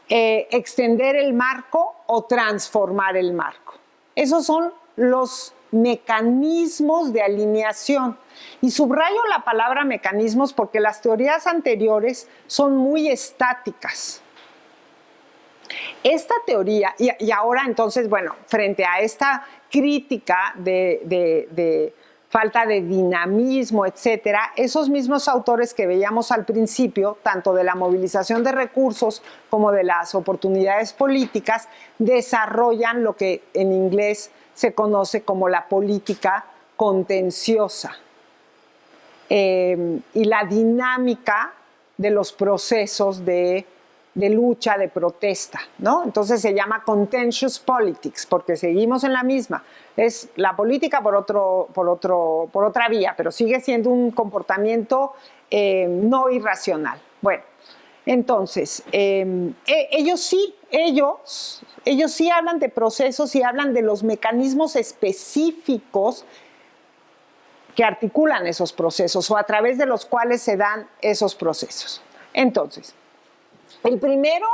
Extender el marco o transformar el marco. Esos son los mecanismos de alineación. Y subrayo la palabra mecanismos porque las teorías anteriores son muy estáticas. Esta teoría, y ahora entonces, bueno, frente a esta crítica de falta de dinamismo, etcétera, esos mismos autores que veíamos al principio, tanto de la movilización de recursos como de las oportunidades políticas, desarrollan lo que en inglés se conoce como la política contenciosa y la dinámica de los procesos de lucha, de protesta, ¿no? Entonces se llama contentious politics, porque seguimos en la misma. Es la política por otra vía, pero sigue siendo un comportamiento no irracional. Bueno, entonces, ellos sí hablan de procesos y hablan de los mecanismos específicos que articulan esos procesos o a través de los cuales se dan esos procesos. Entonces, el primero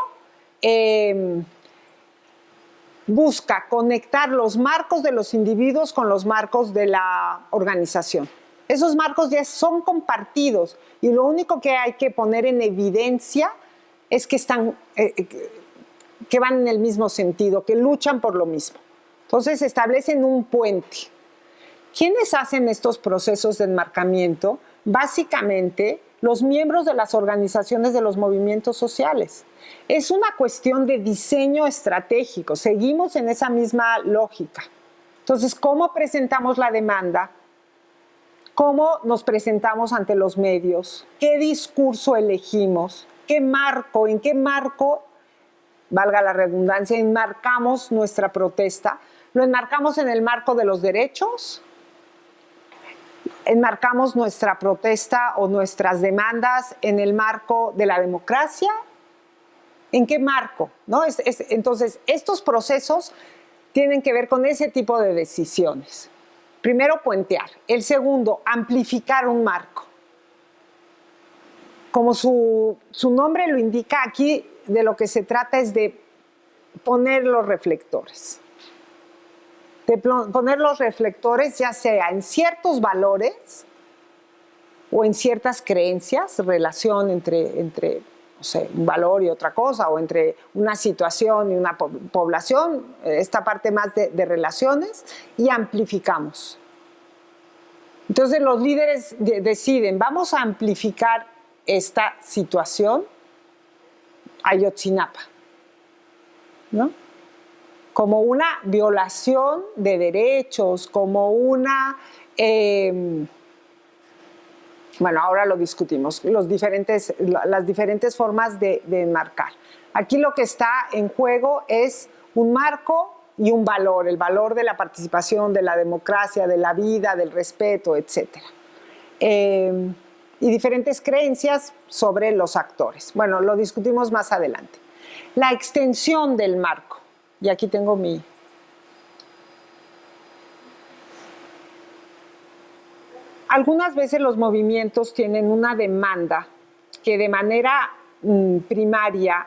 busca conectar los marcos de los individuos con los marcos de la organización. Esos marcos ya son compartidos y lo único que hay que poner en evidencia es que están que van en el mismo sentido, que luchan por lo mismo. Entonces establecen un puente. ¿Quiénes hacen estos procesos de enmarcamiento? Básicamente, los miembros de las organizaciones de los movimientos sociales. Es una cuestión de diseño estratégico, seguimos en esa misma lógica. Entonces, ¿cómo presentamos la demanda? ¿Cómo nos presentamos ante los medios? ¿Qué discurso elegimos? ¿Qué marco? ¿En qué marco, valga la redundancia, enmarcamos nuestra protesta? ¿Lo enmarcamos en el marco de los derechos? ¿Enmarcamos nuestra protesta o nuestras demandas en el marco de la democracia? ¿En qué marco? ¿No? Entonces, estos procesos tienen que ver con ese tipo de decisiones. Primero, puentear. El segundo, amplificar un marco. Como su nombre lo indica, aquí de lo que se trata es de poner los reflectores. De poner los reflectores ya sea en ciertos valores o en ciertas creencias, relación entre no sé, un valor y otra cosa, o entre una situación y una población, esta parte más de relaciones, y amplificamos. Entonces los líderes deciden, vamos a amplificar esta situación Ayotzinapa, ¿no? Como una violación de derechos, como una... bueno, ahora lo discutimos, las diferentes formas de enmarcar. Aquí lo que está en juego es un marco y un valor, el valor de la participación, de la democracia, de la vida, del respeto, etc. Y diferentes creencias sobre los actores. Bueno, lo discutimos más adelante. La extensión del marco. Y aquí tengo mi... Algunas veces los movimientos tienen una demanda que de manera primaria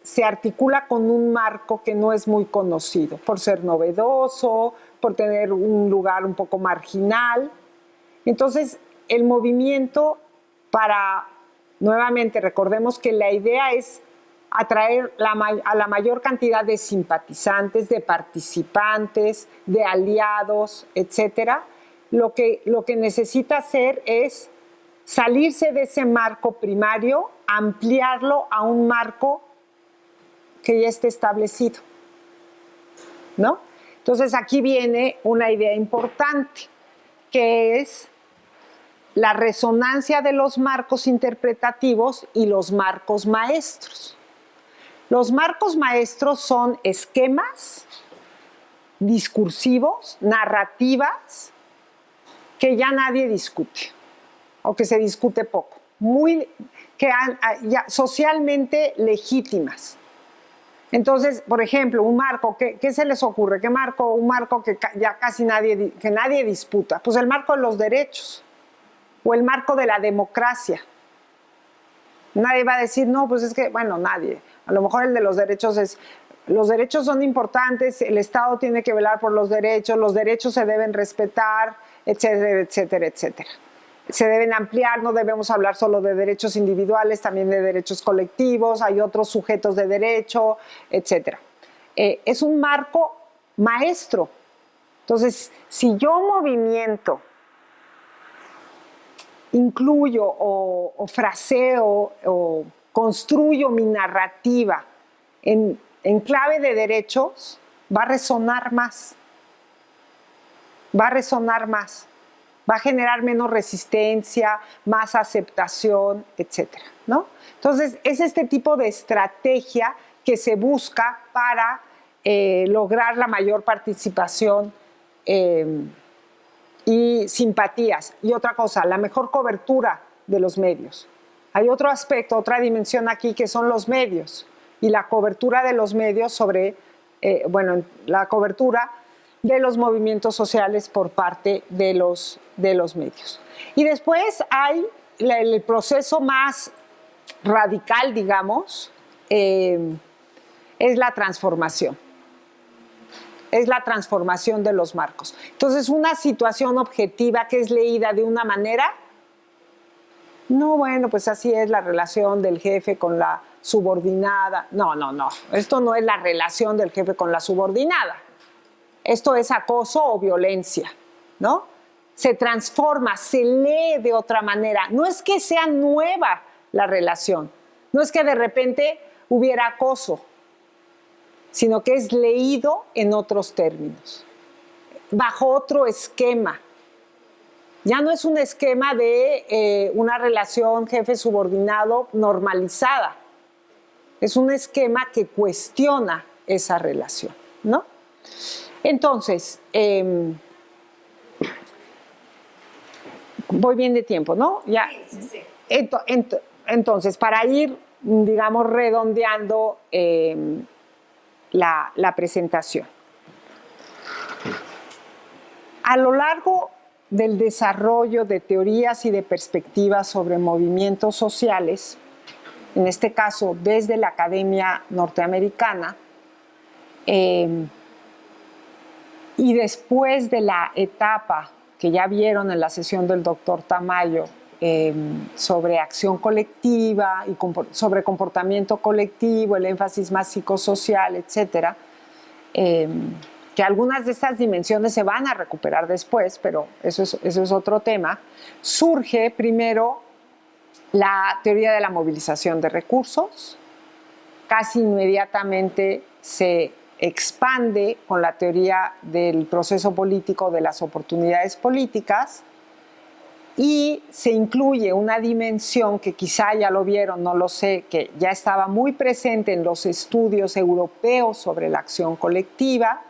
se articula con un marco que no es muy conocido, por ser novedoso, por tener un lugar un poco marginal. Entonces, el movimiento nuevamente recordemos que la idea es atraer a la mayor cantidad de simpatizantes, de participantes, de aliados, etcétera. Lo que necesita hacer es salirse de ese marco primario, ampliarlo a un marco que ya esté establecido, ¿no? Entonces aquí viene una idea importante, que es la resonancia de los marcos interpretativos y los marcos maestros. Los marcos maestros son esquemas discursivos, narrativas, que ya nadie discute, o que se discute poco, ya socialmente legítimas. Entonces, por ejemplo, un marco, ¿qué se les ocurre? ¿Qué marco? Un marco que ya casi nadie disputa. Pues el marco de los derechos, o el marco de la democracia. Nadie va a decir, no, pues es que, bueno, nadie. A lo mejor el de los derechos es, los derechos son importantes, el Estado tiene que velar por los derechos se deben respetar, etcétera, etcétera, etcétera. Se deben ampliar, no debemos hablar solo de derechos individuales, también de derechos colectivos, hay otros sujetos de derecho, etcétera. Es un marco maestro. Entonces, si yo movimiento, incluyo o fraseo o construyo mi narrativa en clave de derechos, va a resonar más. Va a resonar más. Va a generar menos resistencia, más aceptación, etcétera, ¿no? Entonces, es este tipo de estrategia que se busca para lograr la mayor participación y simpatías. Y otra cosa, la mejor cobertura de los medios. Hay otro aspecto, otra dimensión aquí, que son los medios y la cobertura de los medios sobre, la cobertura de los movimientos sociales por parte de los medios. Y después hay el proceso más radical, digamos, es la transformación. Es la transformación de los marcos. Entonces, una situación objetiva que es leída de una manera No, bueno, pues así es la relación del jefe con la subordinada. No, esto no es la relación del jefe con la subordinada. Esto es acoso o violencia, ¿no? Se transforma, se lee de otra manera. No es que sea nueva la relación, no es que de repente hubiera acoso, sino que es leído en otros términos, bajo otro esquema. Ya no es un esquema de una relación jefe-subordinado normalizada. Es un esquema que cuestiona esa relación, ¿no? Entonces, voy bien de tiempo, ¿no? Ya. Sí. Entonces, para ir, digamos, redondeando la presentación. A lo largo del desarrollo de teorías y de perspectivas sobre movimientos sociales, en este caso desde la Academia Norteamericana, y después de la etapa que ya vieron en la sesión del doctor Tamayo sobre acción colectiva y sobre comportamiento colectivo, el énfasis más psicosocial, etcétera, que algunas de estas dimensiones se van a recuperar después, pero eso es otro tema, surge primero la teoría de la movilización de recursos, casi inmediatamente se expande con la teoría del proceso político de las oportunidades políticas y se incluye una dimensión que quizá ya lo vieron, no lo sé, que ya estaba muy presente en los estudios europeos sobre la acción colectiva,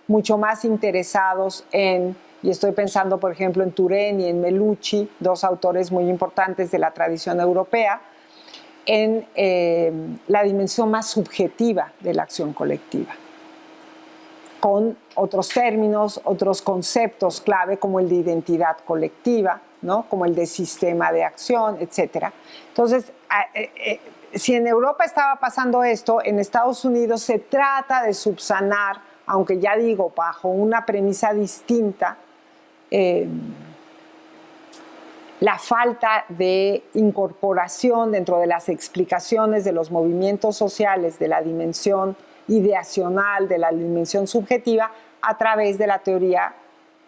mucho más interesados en, y estoy pensando por ejemplo en Turén y en Melucci, dos autores muy importantes de la tradición europea, en la dimensión más subjetiva de la acción colectiva, con otros términos, otros conceptos clave como el de identidad colectiva, ¿no? Como el de sistema de acción, etc. Entonces, si en Europa estaba pasando esto, en Estados Unidos se trata de subsanar, aunque ya digo, bajo una premisa distinta, la falta de incorporación dentro de las explicaciones de los movimientos sociales de la dimensión ideacional, de la dimensión subjetiva, a través de la teoría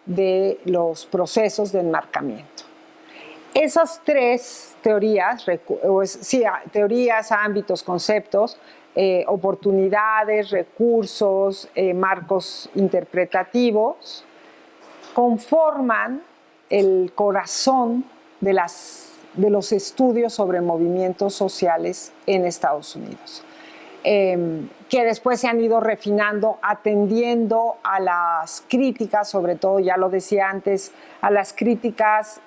de los procesos de enmarcamiento. Esas tres teorías, teorías, ámbitos, conceptos, oportunidades, recursos, marcos interpretativos, conforman el corazón de los estudios sobre movimientos sociales en Estados Unidos, que después se han ido refinando atendiendo a las críticas, sobre todo, ya lo decía antes, a las críticas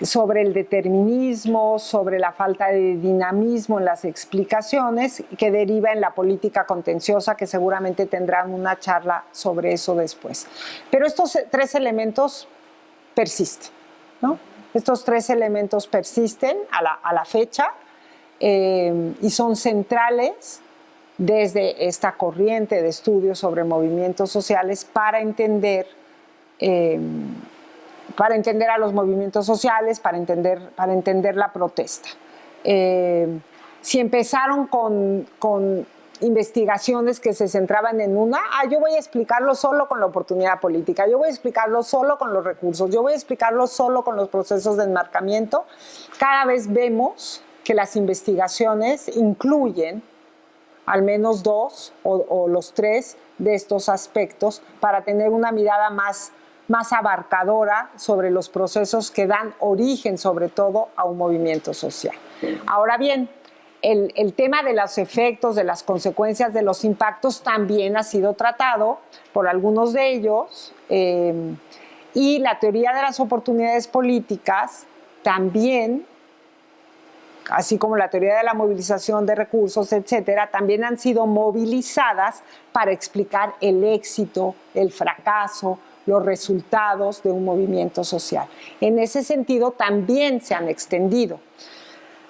sobre el determinismo, sobre la falta de dinamismo en las explicaciones, que deriva en la política contenciosa, que seguramente tendrán una charla sobre eso después. Pero estos tres elementos persisten, ¿no? Estos tres elementos persisten a la fecha y son centrales desde esta corriente de estudios sobre movimientos sociales para entender a los movimientos sociales, para entender la protesta. Si empezaron con investigaciones que se centraban en yo voy a explicarlo solo con la oportunidad política, yo voy a explicarlo solo con los recursos, yo voy a explicarlo solo con los procesos de enmarcamiento, cada vez vemos que las investigaciones incluyen al menos dos o los tres de estos aspectos para tener una mirada más abarcadora sobre los procesos que dan origen, sobre todo, a un movimiento social. Ahora bien, el tema de los efectos, de las consecuencias, de los impactos también ha sido tratado por algunos de ellos y la teoría de las oportunidades políticas también, así como la teoría de la movilización de recursos, etcétera, también han sido movilizadas para explicar el éxito, el fracaso, los resultados de un movimiento social. En ese sentido, también se han extendido.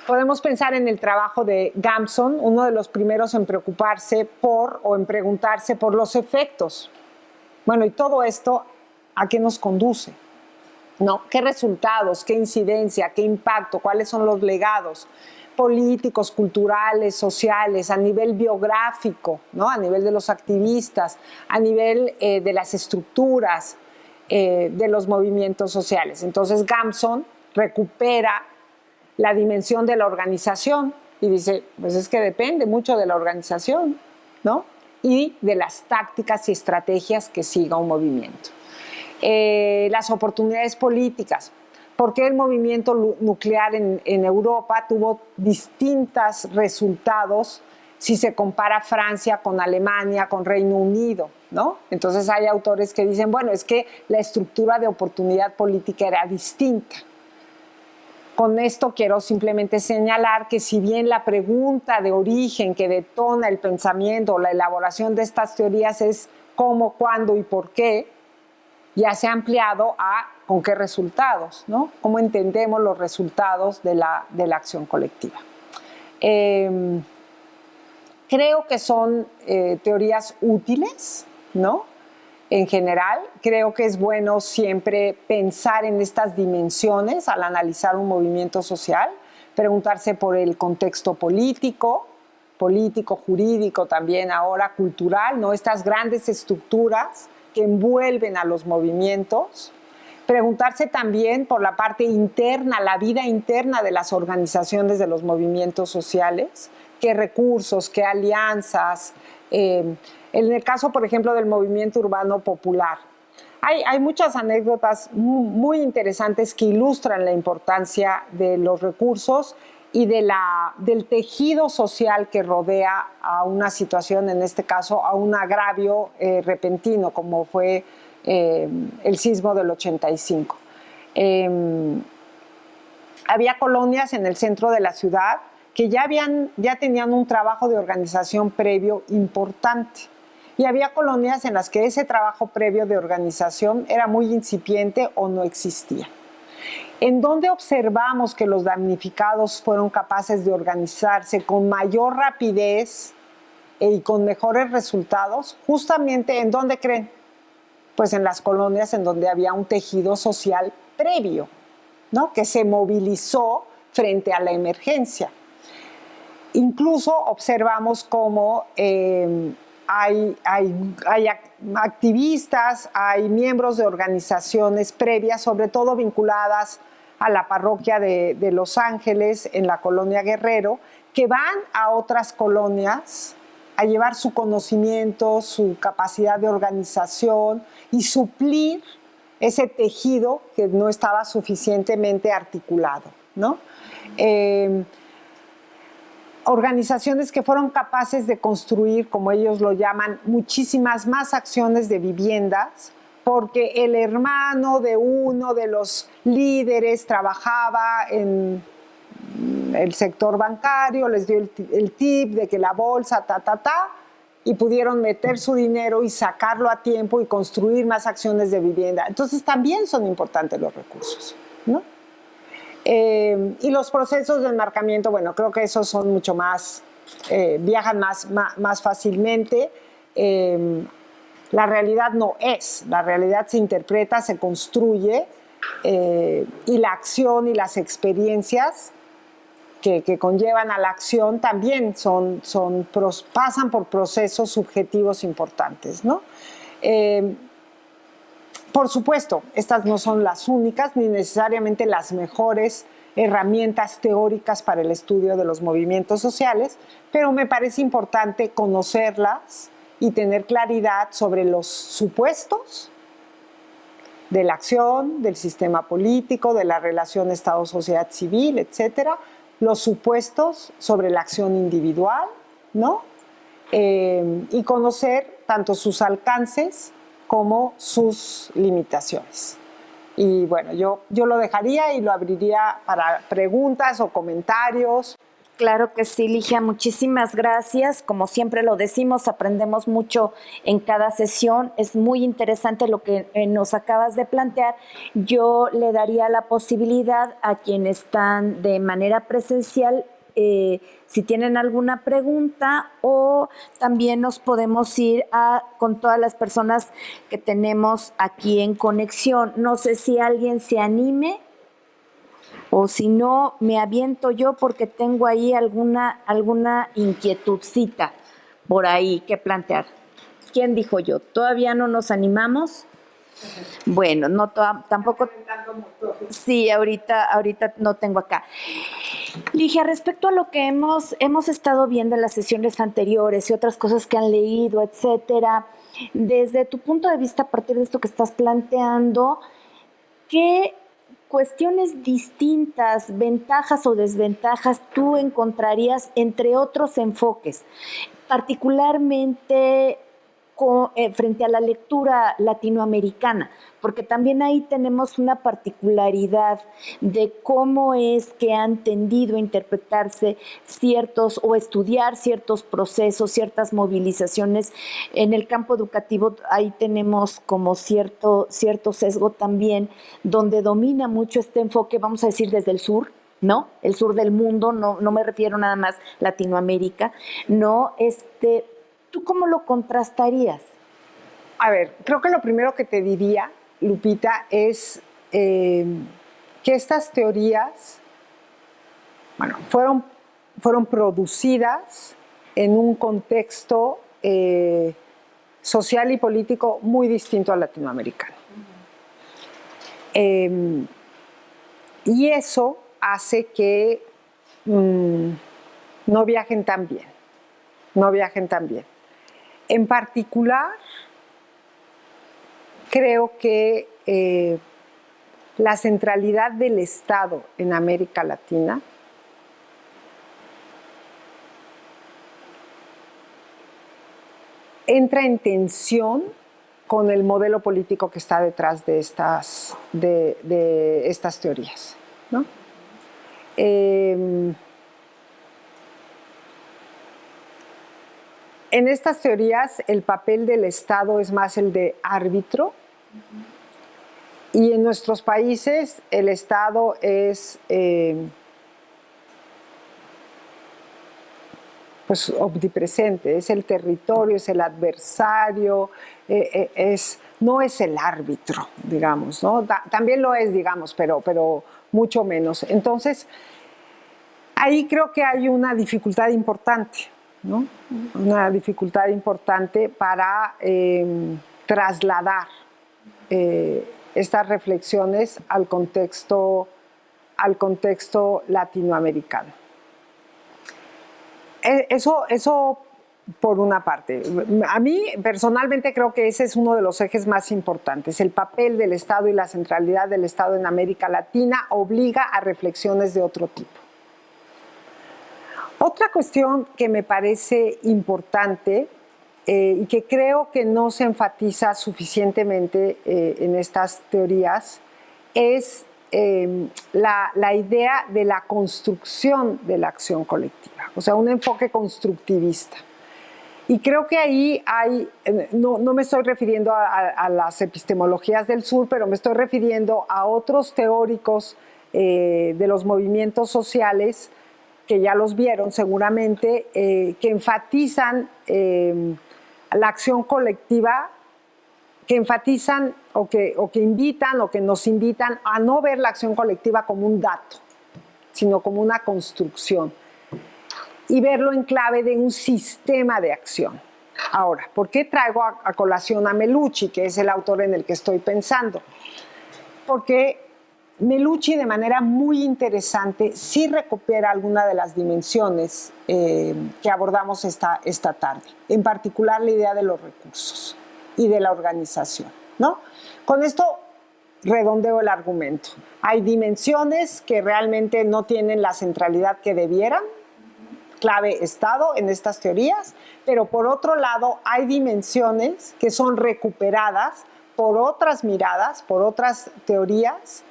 Podemos pensar en el trabajo de Gamson, uno de los primeros en preocuparse en preguntarse por los efectos. Bueno, y todo esto, ¿a qué nos conduce? ¿no? ¿Qué resultados, qué incidencia, qué impacto, cuáles son los legados políticos, culturales, sociales, a nivel biográfico, ¿no? A nivel de los activistas, a nivel de las estructuras de los movimientos sociales? Entonces Gamson recupera la dimensión de la organización y dice, pues es que depende mucho de la organización, ¿no? Y de las tácticas y estrategias que siga un movimiento. Las oportunidades políticas. ¿Por qué el movimiento nuclear en Europa tuvo distintos resultados si se compara Francia con Alemania, con Reino Unido, ¿no? Entonces hay autores que dicen, bueno, es que la estructura de oportunidad política era distinta. Con esto quiero simplemente señalar que si bien la pregunta de origen que detona el pensamiento o la elaboración de estas teorías es cómo, cuándo y por qué, ya se ha ampliado a con qué resultados, ¿no? Cómo entendemos los resultados de la acción colectiva. Creo que son teorías útiles, ¿no? En general, creo que es bueno siempre pensar en estas dimensiones al analizar un movimiento social, preguntarse por el contexto político, jurídico también ahora, cultural, ¿no? Estas grandes estructuras que envuelven a los movimientos. Preguntarse también por la parte interna, la vida interna de las organizaciones de los movimientos sociales, qué recursos, qué alianzas. En el caso, por ejemplo, del movimiento urbano popular, hay muchas anécdotas muy interesantes que ilustran la importancia de los recursos y del tejido social que rodea a una situación, en este caso, a un agravio repentino, como fue el sismo del 85. Había colonias en el centro de la ciudad que ya tenían un trabajo de organización previo importante. Y había colonias en las que ese trabajo previo de organización era muy incipiente o no existía. En donde observamos que los damnificados fueron capaces de organizarse con mayor rapidez y con mejores resultados, justamente ¿en dónde creen? Pues en las colonias en donde había un tejido social previo, ¿no? Que se movilizó frente a la emergencia. Incluso observamos cómo hay activistas, hay miembros de organizaciones previas, sobre todo vinculadas a la parroquia de Los Ángeles, en la colonia Guerrero, que van a otras colonias a llevar su conocimiento, su capacidad de organización y suplir ese tejido que no estaba suficientemente articulado, ¿no? Organizaciones que fueron capaces de construir, como ellos lo llaman, muchísimas más acciones de viviendas, porque el hermano de uno de los líderes trabajaba en el sector bancario, les dio el tip de que la bolsa, y pudieron meter su dinero y sacarlo a tiempo y construir más acciones de vivienda. Entonces también son importantes los recursos, ¿no? Y los procesos de enmarcamiento, bueno, creo que esos son mucho más, viajan más fácilmente. La realidad no es, la realidad se interpreta, se construye, y la acción y las experiencias que conllevan a la acción también pasan por procesos subjetivos importantes, ¿no? Por supuesto, estas no son las únicas ni necesariamente las mejores herramientas teóricas para el estudio de los movimientos sociales, pero me parece importante conocerlas y tener claridad sobre los supuestos de la acción, del sistema político, de la relación Estado-sociedad civil, etcétera, los supuestos sobre la acción individual, ¿no? Y conocer tanto sus alcances como sus limitaciones. Y bueno, yo lo dejaría y lo abriría para preguntas o comentarios. Claro que sí, Ligia, muchísimas gracias. Como siempre lo decimos, aprendemos mucho en cada sesión. Es muy interesante lo que nos acabas de plantear. Yo le daría la posibilidad a quienes están de manera presencial si tienen alguna pregunta, o también nos podemos ir con todas las personas que tenemos aquí en conexión. No sé si alguien se anime o si no, me aviento yo porque tengo ahí alguna inquietudcita por ahí que plantear. ¿Quién dijo yo? ¿Todavía no nos animamos? Bueno, no tampoco. Sí, ahorita no tengo acá. Ligia, respecto a lo que hemos estado viendo en las sesiones anteriores y otras cosas que han leído, etcétera, desde tu punto de vista, a partir de esto que estás planteando, ¿qué cuestiones distintas, ventajas o desventajas tú encontrarías entre otros enfoques, particularmente frente a la lectura latinoamericana? Porque también ahí tenemos una particularidad de cómo es que han tendido a interpretarse ciertos o estudiar ciertos procesos, ciertas movilizaciones. En el campo educativo ahí tenemos como cierto sesgo también, donde domina mucho este enfoque, vamos a decir, desde el sur, ¿no? El sur del mundo, no me refiero nada más Latinoamérica, ¿no? ¿Tú cómo lo contrastarías? A ver, creo que lo primero que te diría, Lupita, es que estas teorías, bueno, fueron producidas en un contexto social y político muy distinto al latinoamericano. Y eso hace que no viajen tan bien. En particular, creo que la centralidad del Estado en América Latina entra en tensión con el modelo político que está detrás de estas teorías, ¿no? En estas teorías el papel del Estado es más el de árbitro, y en nuestros países el Estado es pues omnipresente, es el territorio, es el adversario, no es el árbitro, digamos, ¿no? También lo es, digamos, pero mucho menos. Entonces, ahí creo que hay una dificultad importante, ¿no? Una dificultad importante para trasladar estas reflexiones al contexto latinoamericano. Eso por una parte. A mí personalmente creo que ese es uno de los ejes más importantes. El papel del Estado y la centralidad del Estado en América Latina obliga a reflexiones de otro tipo. Otra cuestión que me parece importante y que creo que no se enfatiza suficientemente en estas teorías es la idea de la construcción de la acción colectiva, o sea, un enfoque constructivista. Y creo que ahí no me estoy refiriendo a las epistemologías del sur, pero me estoy refiriendo a otros teóricos de los movimientos sociales, que ya los vieron seguramente, que enfatizan la acción colectiva, que enfatizan o que invitan o que nos invitan a no ver la acción colectiva como un dato, sino como una construcción, y verlo en clave de un sistema de acción. Ahora, ¿por qué traigo a colación a Melucci, que es el autor en el que estoy pensando? Porque Melucci, de manera muy interesante, sí recupera alguna de las dimensiones que abordamos esta tarde, en particular la idea de los recursos y de la organización, ¿no? Con esto redondeo el argumento. Hay dimensiones que realmente no tienen la centralidad que debieran, clave Estado en estas teorías, pero por otro lado hay dimensiones que son recuperadas por otras miradas, por otras teorías,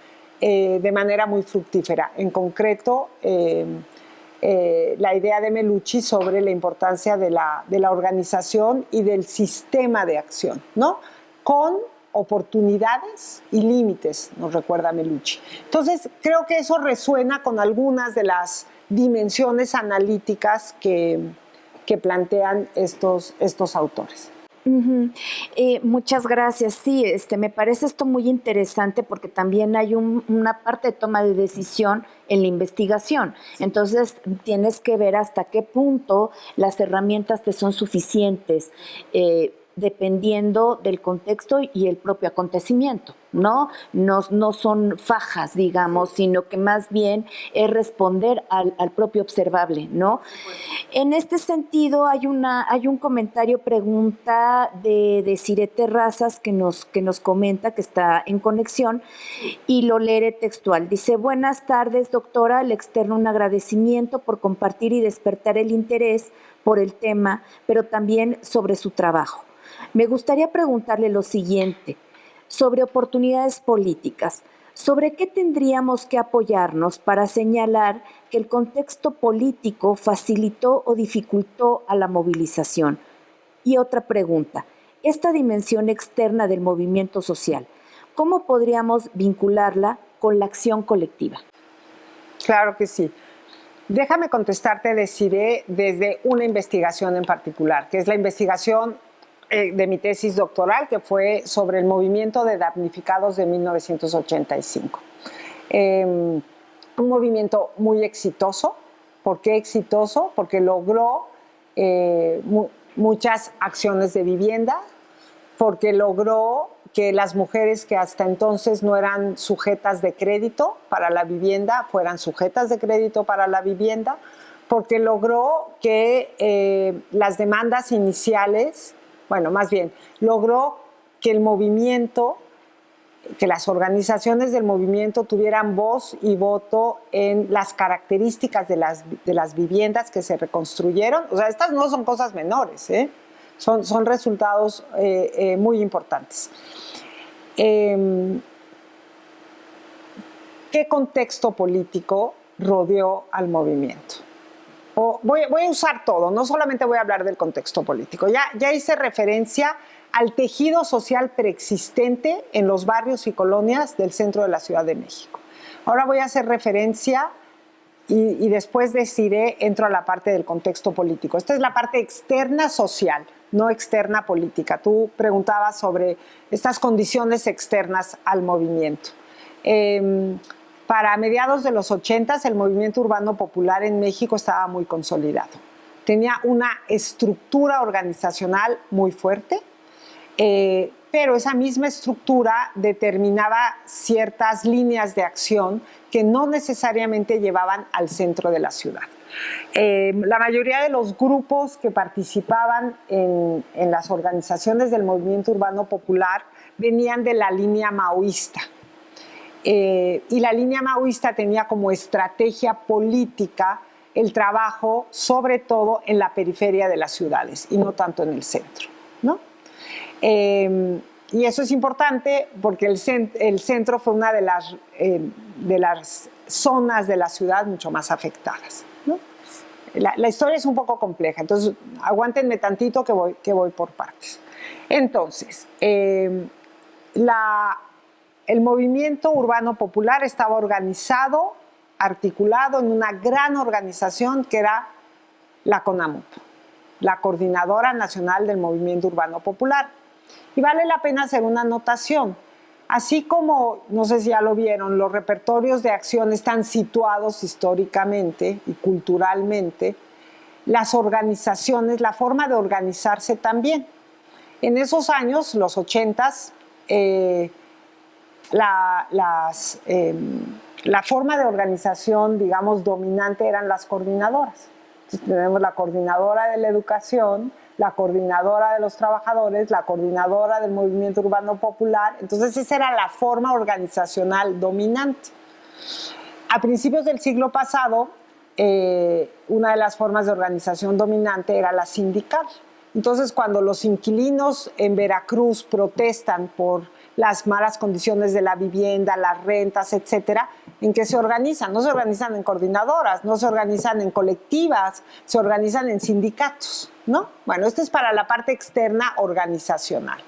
de manera muy fructífera. En concreto, la idea de Melucci sobre la importancia de la organización y del sistema de acción, ¿no? Con oportunidades y límites, nos recuerda Melucci. Entonces, creo que eso resuena con algunas de las dimensiones analíticas que plantean estos autores. Uh-huh. Muchas gracias. Sí, me parece esto muy interesante porque también hay una parte de toma de decisión en la investigación. Entonces, tienes que ver hasta qué punto las herramientas te son suficientes, dependiendo del contexto y el propio acontecimiento, ¿no? No son fajas, digamos, sino que más bien es responder al propio observable, ¿no? En este sentido, hay un comentario, pregunta de Desiree Terrazas que nos comenta, que está en conexión, y lo leeré textual. Dice: buenas tardes, doctora, le externo un agradecimiento por compartir y despertar el interés por el tema, pero también sobre su trabajo. Me gustaría preguntarle lo siguiente, sobre oportunidades políticas. ¿Sobre qué tendríamos que apoyarnos para señalar que el contexto político facilitó o dificultó a la movilización? Y otra pregunta, esta dimensión externa del movimiento social, ¿cómo podríamos vincularla con la acción colectiva? Claro que sí. Déjame contestarte, Desiree, desde una investigación en particular, que es la investigación de mi tesis doctoral, que fue sobre el movimiento de damnificados de 1985. Un movimiento muy exitoso. ¿Por qué exitoso? Porque logró muchas acciones de vivienda, porque logró que las mujeres que hasta entonces no eran sujetas de crédito para la vivienda fueran sujetas de crédito para la vivienda, porque logró que las demandas iniciales, bueno, más bien, logró que el movimiento, que las organizaciones del movimiento tuvieran voz y voto en las características de las viviendas que se reconstruyeron. O sea, estas no son cosas menores, ¿eh? Son resultados muy importantes. ¿Qué contexto político rodeó al movimiento? Voy a usar todo, no solamente voy a hablar del contexto político. Ya hice referencia al tejido social preexistente en los barrios y colonias del centro de la Ciudad de México. Ahora voy a hacer referencia y después entro a la parte del contexto político. Esta es la parte externa social, no externa política. Tú preguntabas sobre estas condiciones externas al movimiento. Para mediados de los 80s, el movimiento urbano popular en México estaba muy consolidado. Tenía una estructura organizacional muy fuerte, pero esa misma estructura determinaba ciertas líneas de acción que no necesariamente llevaban al centro de la ciudad. La mayoría de los grupos que participaban en las organizaciones del movimiento urbano popular venían de la línea maoísta. Y la línea maoísta tenía como estrategia política el trabajo sobre todo en la periferia de las ciudades y no tanto en el centro, ¿no? Y eso es importante porque el centro fue una de las zonas de la ciudad mucho más afectadas, ¿no? La historia es un poco compleja, entonces aguántenme tantito que voy por partes. Entonces, el movimiento urbano popular estaba organizado, articulado en una gran organización que era la CONAMUP, la Coordinadora Nacional del Movimiento Urbano Popular. Y vale la pena hacer una anotación. Así como, no sé si ya lo vieron, los repertorios de acción están situados históricamente y culturalmente, las organizaciones, la forma de organizarse también. En esos años, los 80s, la forma de organización, digamos, dominante eran las coordinadoras. Entonces, tenemos la coordinadora de la educación, la coordinadora de los trabajadores, la coordinadora del movimiento urbano popular. Entonces, esa era la forma organizacional dominante. A principios del siglo pasado, una de las formas de organización dominante era la sindical. Entonces, cuando los inquilinos en Veracruz protestan por las malas condiciones de la vivienda, las rentas, etcétera, ¿en qué se organizan? No se organizan en coordinadoras, no se organizan en colectivas, se organizan en sindicatos, ¿no? Bueno, esto es para la parte externa organizacional.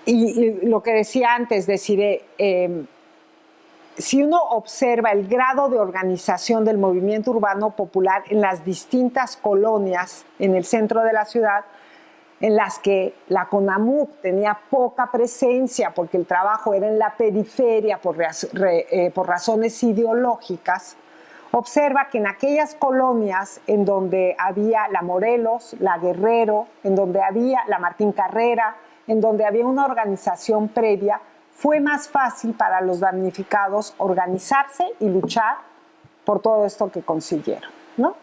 Y lo que decía antes, si uno observa el grado de organización del movimiento urbano popular en las distintas colonias en el centro de la ciudad, en las que la CONAMUP tenía poca presencia porque el trabajo era en la periferia por razones ideológicas, observa que en aquellas colonias en donde había la Morelos, la Guerrero, en donde había la Martín Carrera, en donde había una organización previa, fue más fácil para los damnificados organizarse y luchar por todo esto que consiguieron, ¿no?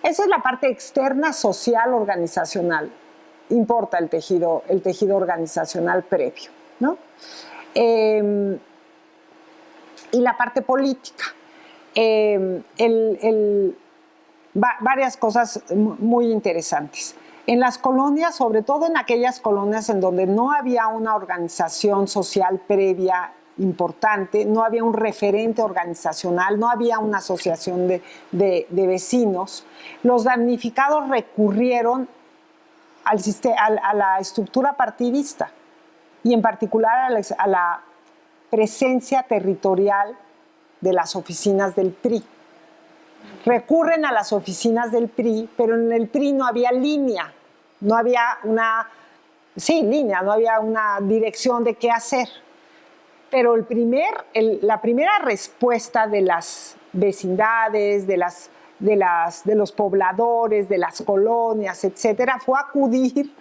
Esa es la parte externa, social, organizacional. Importa el tejido organizacional previo, ¿no? Y la parte política. Varias cosas muy interesantes. En las colonias, sobre todo en aquellas colonias en donde no había una organización social previa importante, no había un referente organizacional, no había una asociación de vecinos, los damnificados recurrieron a la estructura partidista y en particular a la presencia territorial de las oficinas del PRI. Recurren a las oficinas del PRI, pero en el PRI no había línea, no había una dirección de qué hacer. Pero la primera respuesta de las vecindades, de los pobladores, de las colonias, etcétera, fue acudir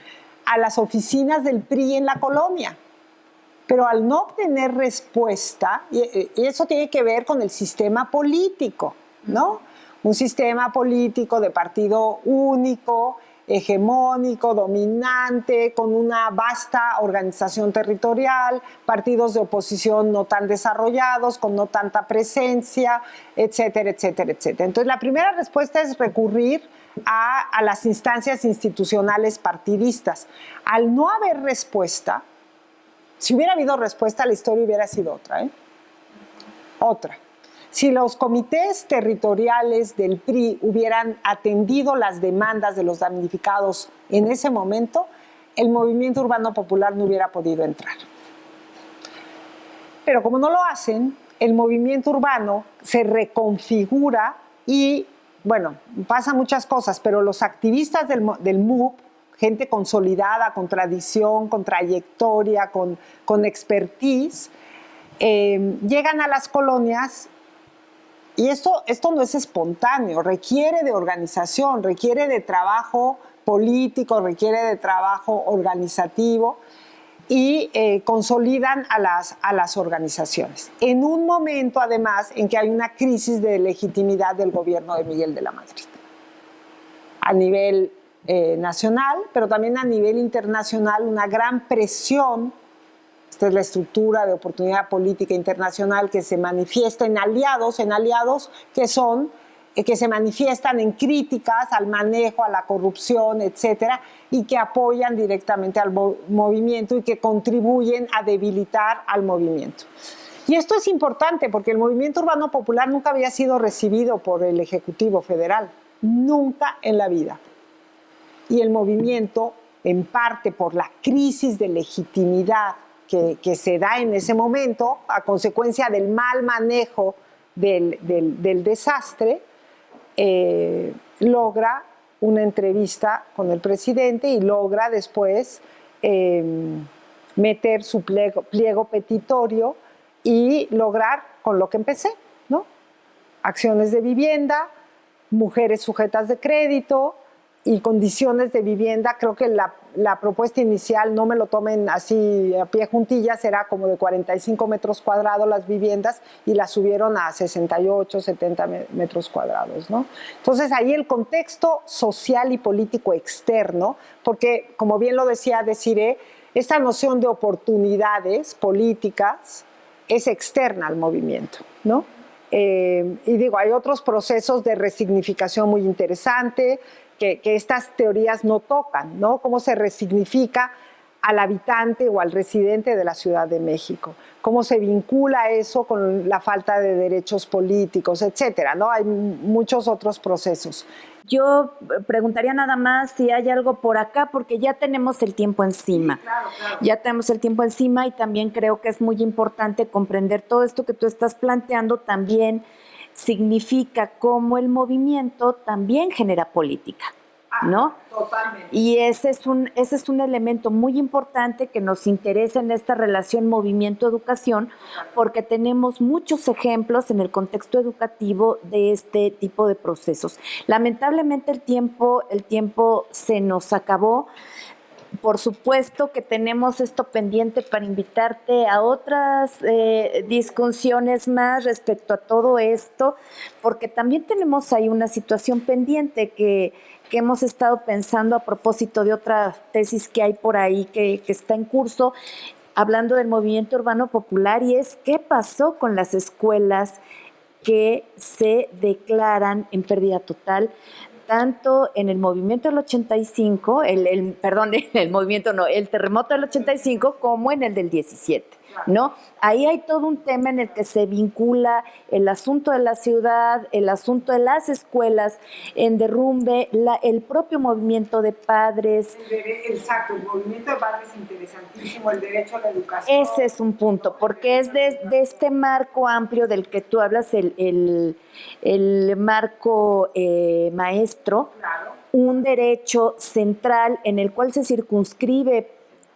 a las oficinas del PRI en la colonia. Pero al no obtener respuesta, y eso tiene que ver con el sistema político, ¿no? Un sistema político de partido único, hegemónico, dominante, con una vasta organización territorial, partidos de oposición no tan desarrollados, con no tanta presencia, etcétera, etcétera, etcétera. Entonces, la primera respuesta es recurrir a las instancias institucionales partidistas. Al no haber respuesta, si hubiera habido respuesta, la historia hubiera sido otra, ¿eh? Otra. Si los comités territoriales del PRI hubieran atendido las demandas de los damnificados en ese momento, el movimiento urbano popular no hubiera podido entrar. Pero como no lo hacen, el movimiento urbano se reconfigura y, bueno, pasan muchas cosas, pero los activistas del MUP, gente consolidada, con tradición, con trayectoria, con expertise, llegan a las colonias. Y esto no es espontáneo, requiere de organización, requiere de trabajo político, requiere de trabajo organizativo y consolidan a las organizaciones. En un momento, además, en que hay una crisis de legitimidad del gobierno de Miguel de la Madrid. A nivel nacional, pero también a nivel internacional, una gran presión. Esta es la estructura de oportunidad política internacional que se manifiesta en aliados que se manifiestan en críticas al manejo, a la corrupción, etcétera, y que apoyan directamente al movimiento y que contribuyen a debilitar al movimiento. Y esto es importante porque el movimiento urbano popular nunca había sido recibido por el Ejecutivo Federal, nunca en la vida. Y el movimiento, en parte por la crisis de legitimidad que se da en ese momento a consecuencia del mal manejo del desastre, logra una entrevista con el presidente y logra después meter su pliego petitorio y lograr con lo que empecé, ¿no? Acciones de vivienda, mujeres sujetas de crédito y condiciones de vivienda. Creo que la propuesta inicial, no me lo tomen así a pie juntillas, era como de 45 metros cuadrados las viviendas y las subieron a 68, 70 metros cuadrados, ¿no? Entonces ahí el contexto social y político externo, porque como bien lo decía Desiree, esta noción de oportunidades políticas es externa al movimiento, ¿no? Y digo, hay otros procesos de resignificación muy interesante que estas teorías no tocan, ¿no? Cómo se resignifica al habitante o al residente de la Ciudad de México. ¿Cómo se vincula eso con la falta de derechos políticos, etcétera, ¿no? Hay muchos otros procesos. Yo preguntaría nada más si hay algo por acá, porque ya tenemos el tiempo encima. Sí, claro. Ya tenemos el tiempo encima y también creo que es muy importante comprender todo esto que tú estás planteando también significa cómo el movimiento también genera política, ¿no? Totalmente. Y ese es un elemento muy importante que nos interesa en esta relación movimiento-educación, porque tenemos muchos ejemplos en el contexto educativo de este tipo de procesos. Lamentablemente el tiempo se nos acabó. Por supuesto que tenemos esto pendiente para invitarte a otras discusiones más respecto a todo esto, porque también tenemos ahí una situación pendiente que hemos estado pensando a propósito de otra tesis que hay por ahí que está en curso, hablando del movimiento urbano popular, y es qué pasó con las escuelas que se declaran en pérdida total, tanto en el movimiento del 85, el terremoto del 85, como en el del 17, ¿no? Ahí hay todo un tema en el que se vincula el asunto de la ciudad, el asunto de las escuelas en derrumbe, el propio movimiento de padres. Exacto, el movimiento de padres es interesantísimo, el derecho a la educación. Ese es un punto, porque es de este marco amplio del que tú hablas, el marco maestro, Claro. Un derecho central en el cual se circunscribe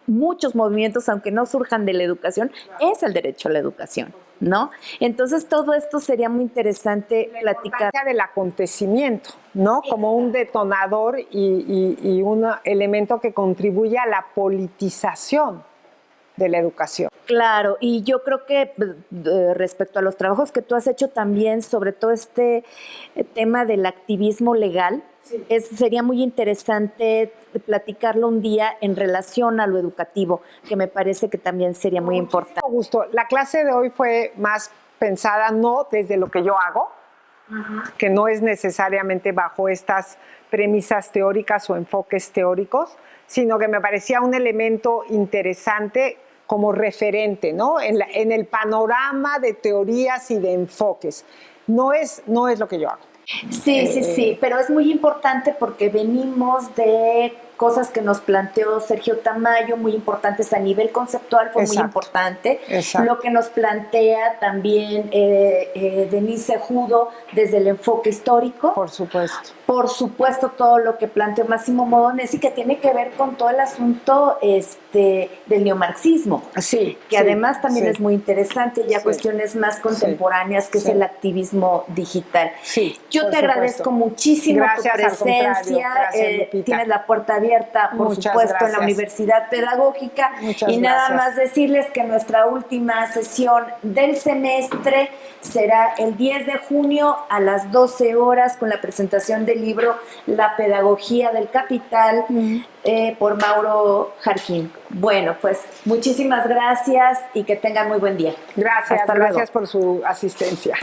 muchos movimientos, aunque no surjan de la educación, es el derecho a la educación, ¿no? Entonces todo esto sería muy interesante platicar. Del acontecimiento, ¿no? Como un detonador y un elemento que contribuye a la politización de la educación. Claro, y yo creo que respecto a los trabajos que tú has hecho también, sobre todo este tema del activismo legal, sí, sería muy interesante platicarlo un día en relación a lo educativo, que me parece que también sería muy importante. Con gusto. La clase de hoy fue más pensada no desde lo que yo hago, que no es necesariamente bajo estas premisas teóricas o enfoques teóricos, sino que me parecía un elemento interesante como referente, ¿no? En el panorama de teorías y de enfoques. No es lo que yo hago. Sí, pero es muy importante porque venimos de cosas que nos planteó Sergio Tamayo, muy importantes a nivel conceptual, fue muy importante. Exacto. Lo que nos plantea también Denise Judo desde el enfoque histórico. Por supuesto. Por supuesto, todo lo que planteó Máximo Modenesi, que tiene que ver con todo el asunto del neomarxismo. Sí. Que además también es muy interesante, ya cuestiones más contemporáneas, que es el activismo digital. Sí. Yo te agradezco muchísimo tu presencia. Gracias, tienes la puerta abierta, por supuesto, en la Universidad Pedagógica. Y nada más decirles que nuestra última sesión del semestre será el 10 de junio a las 12 horas con la presentación del libro La Pedagogía del Capital por Mauro Jarquín. Bueno, pues muchísimas gracias y que tengan muy buen día. Gracias, Hasta luego. Gracias por su asistencia.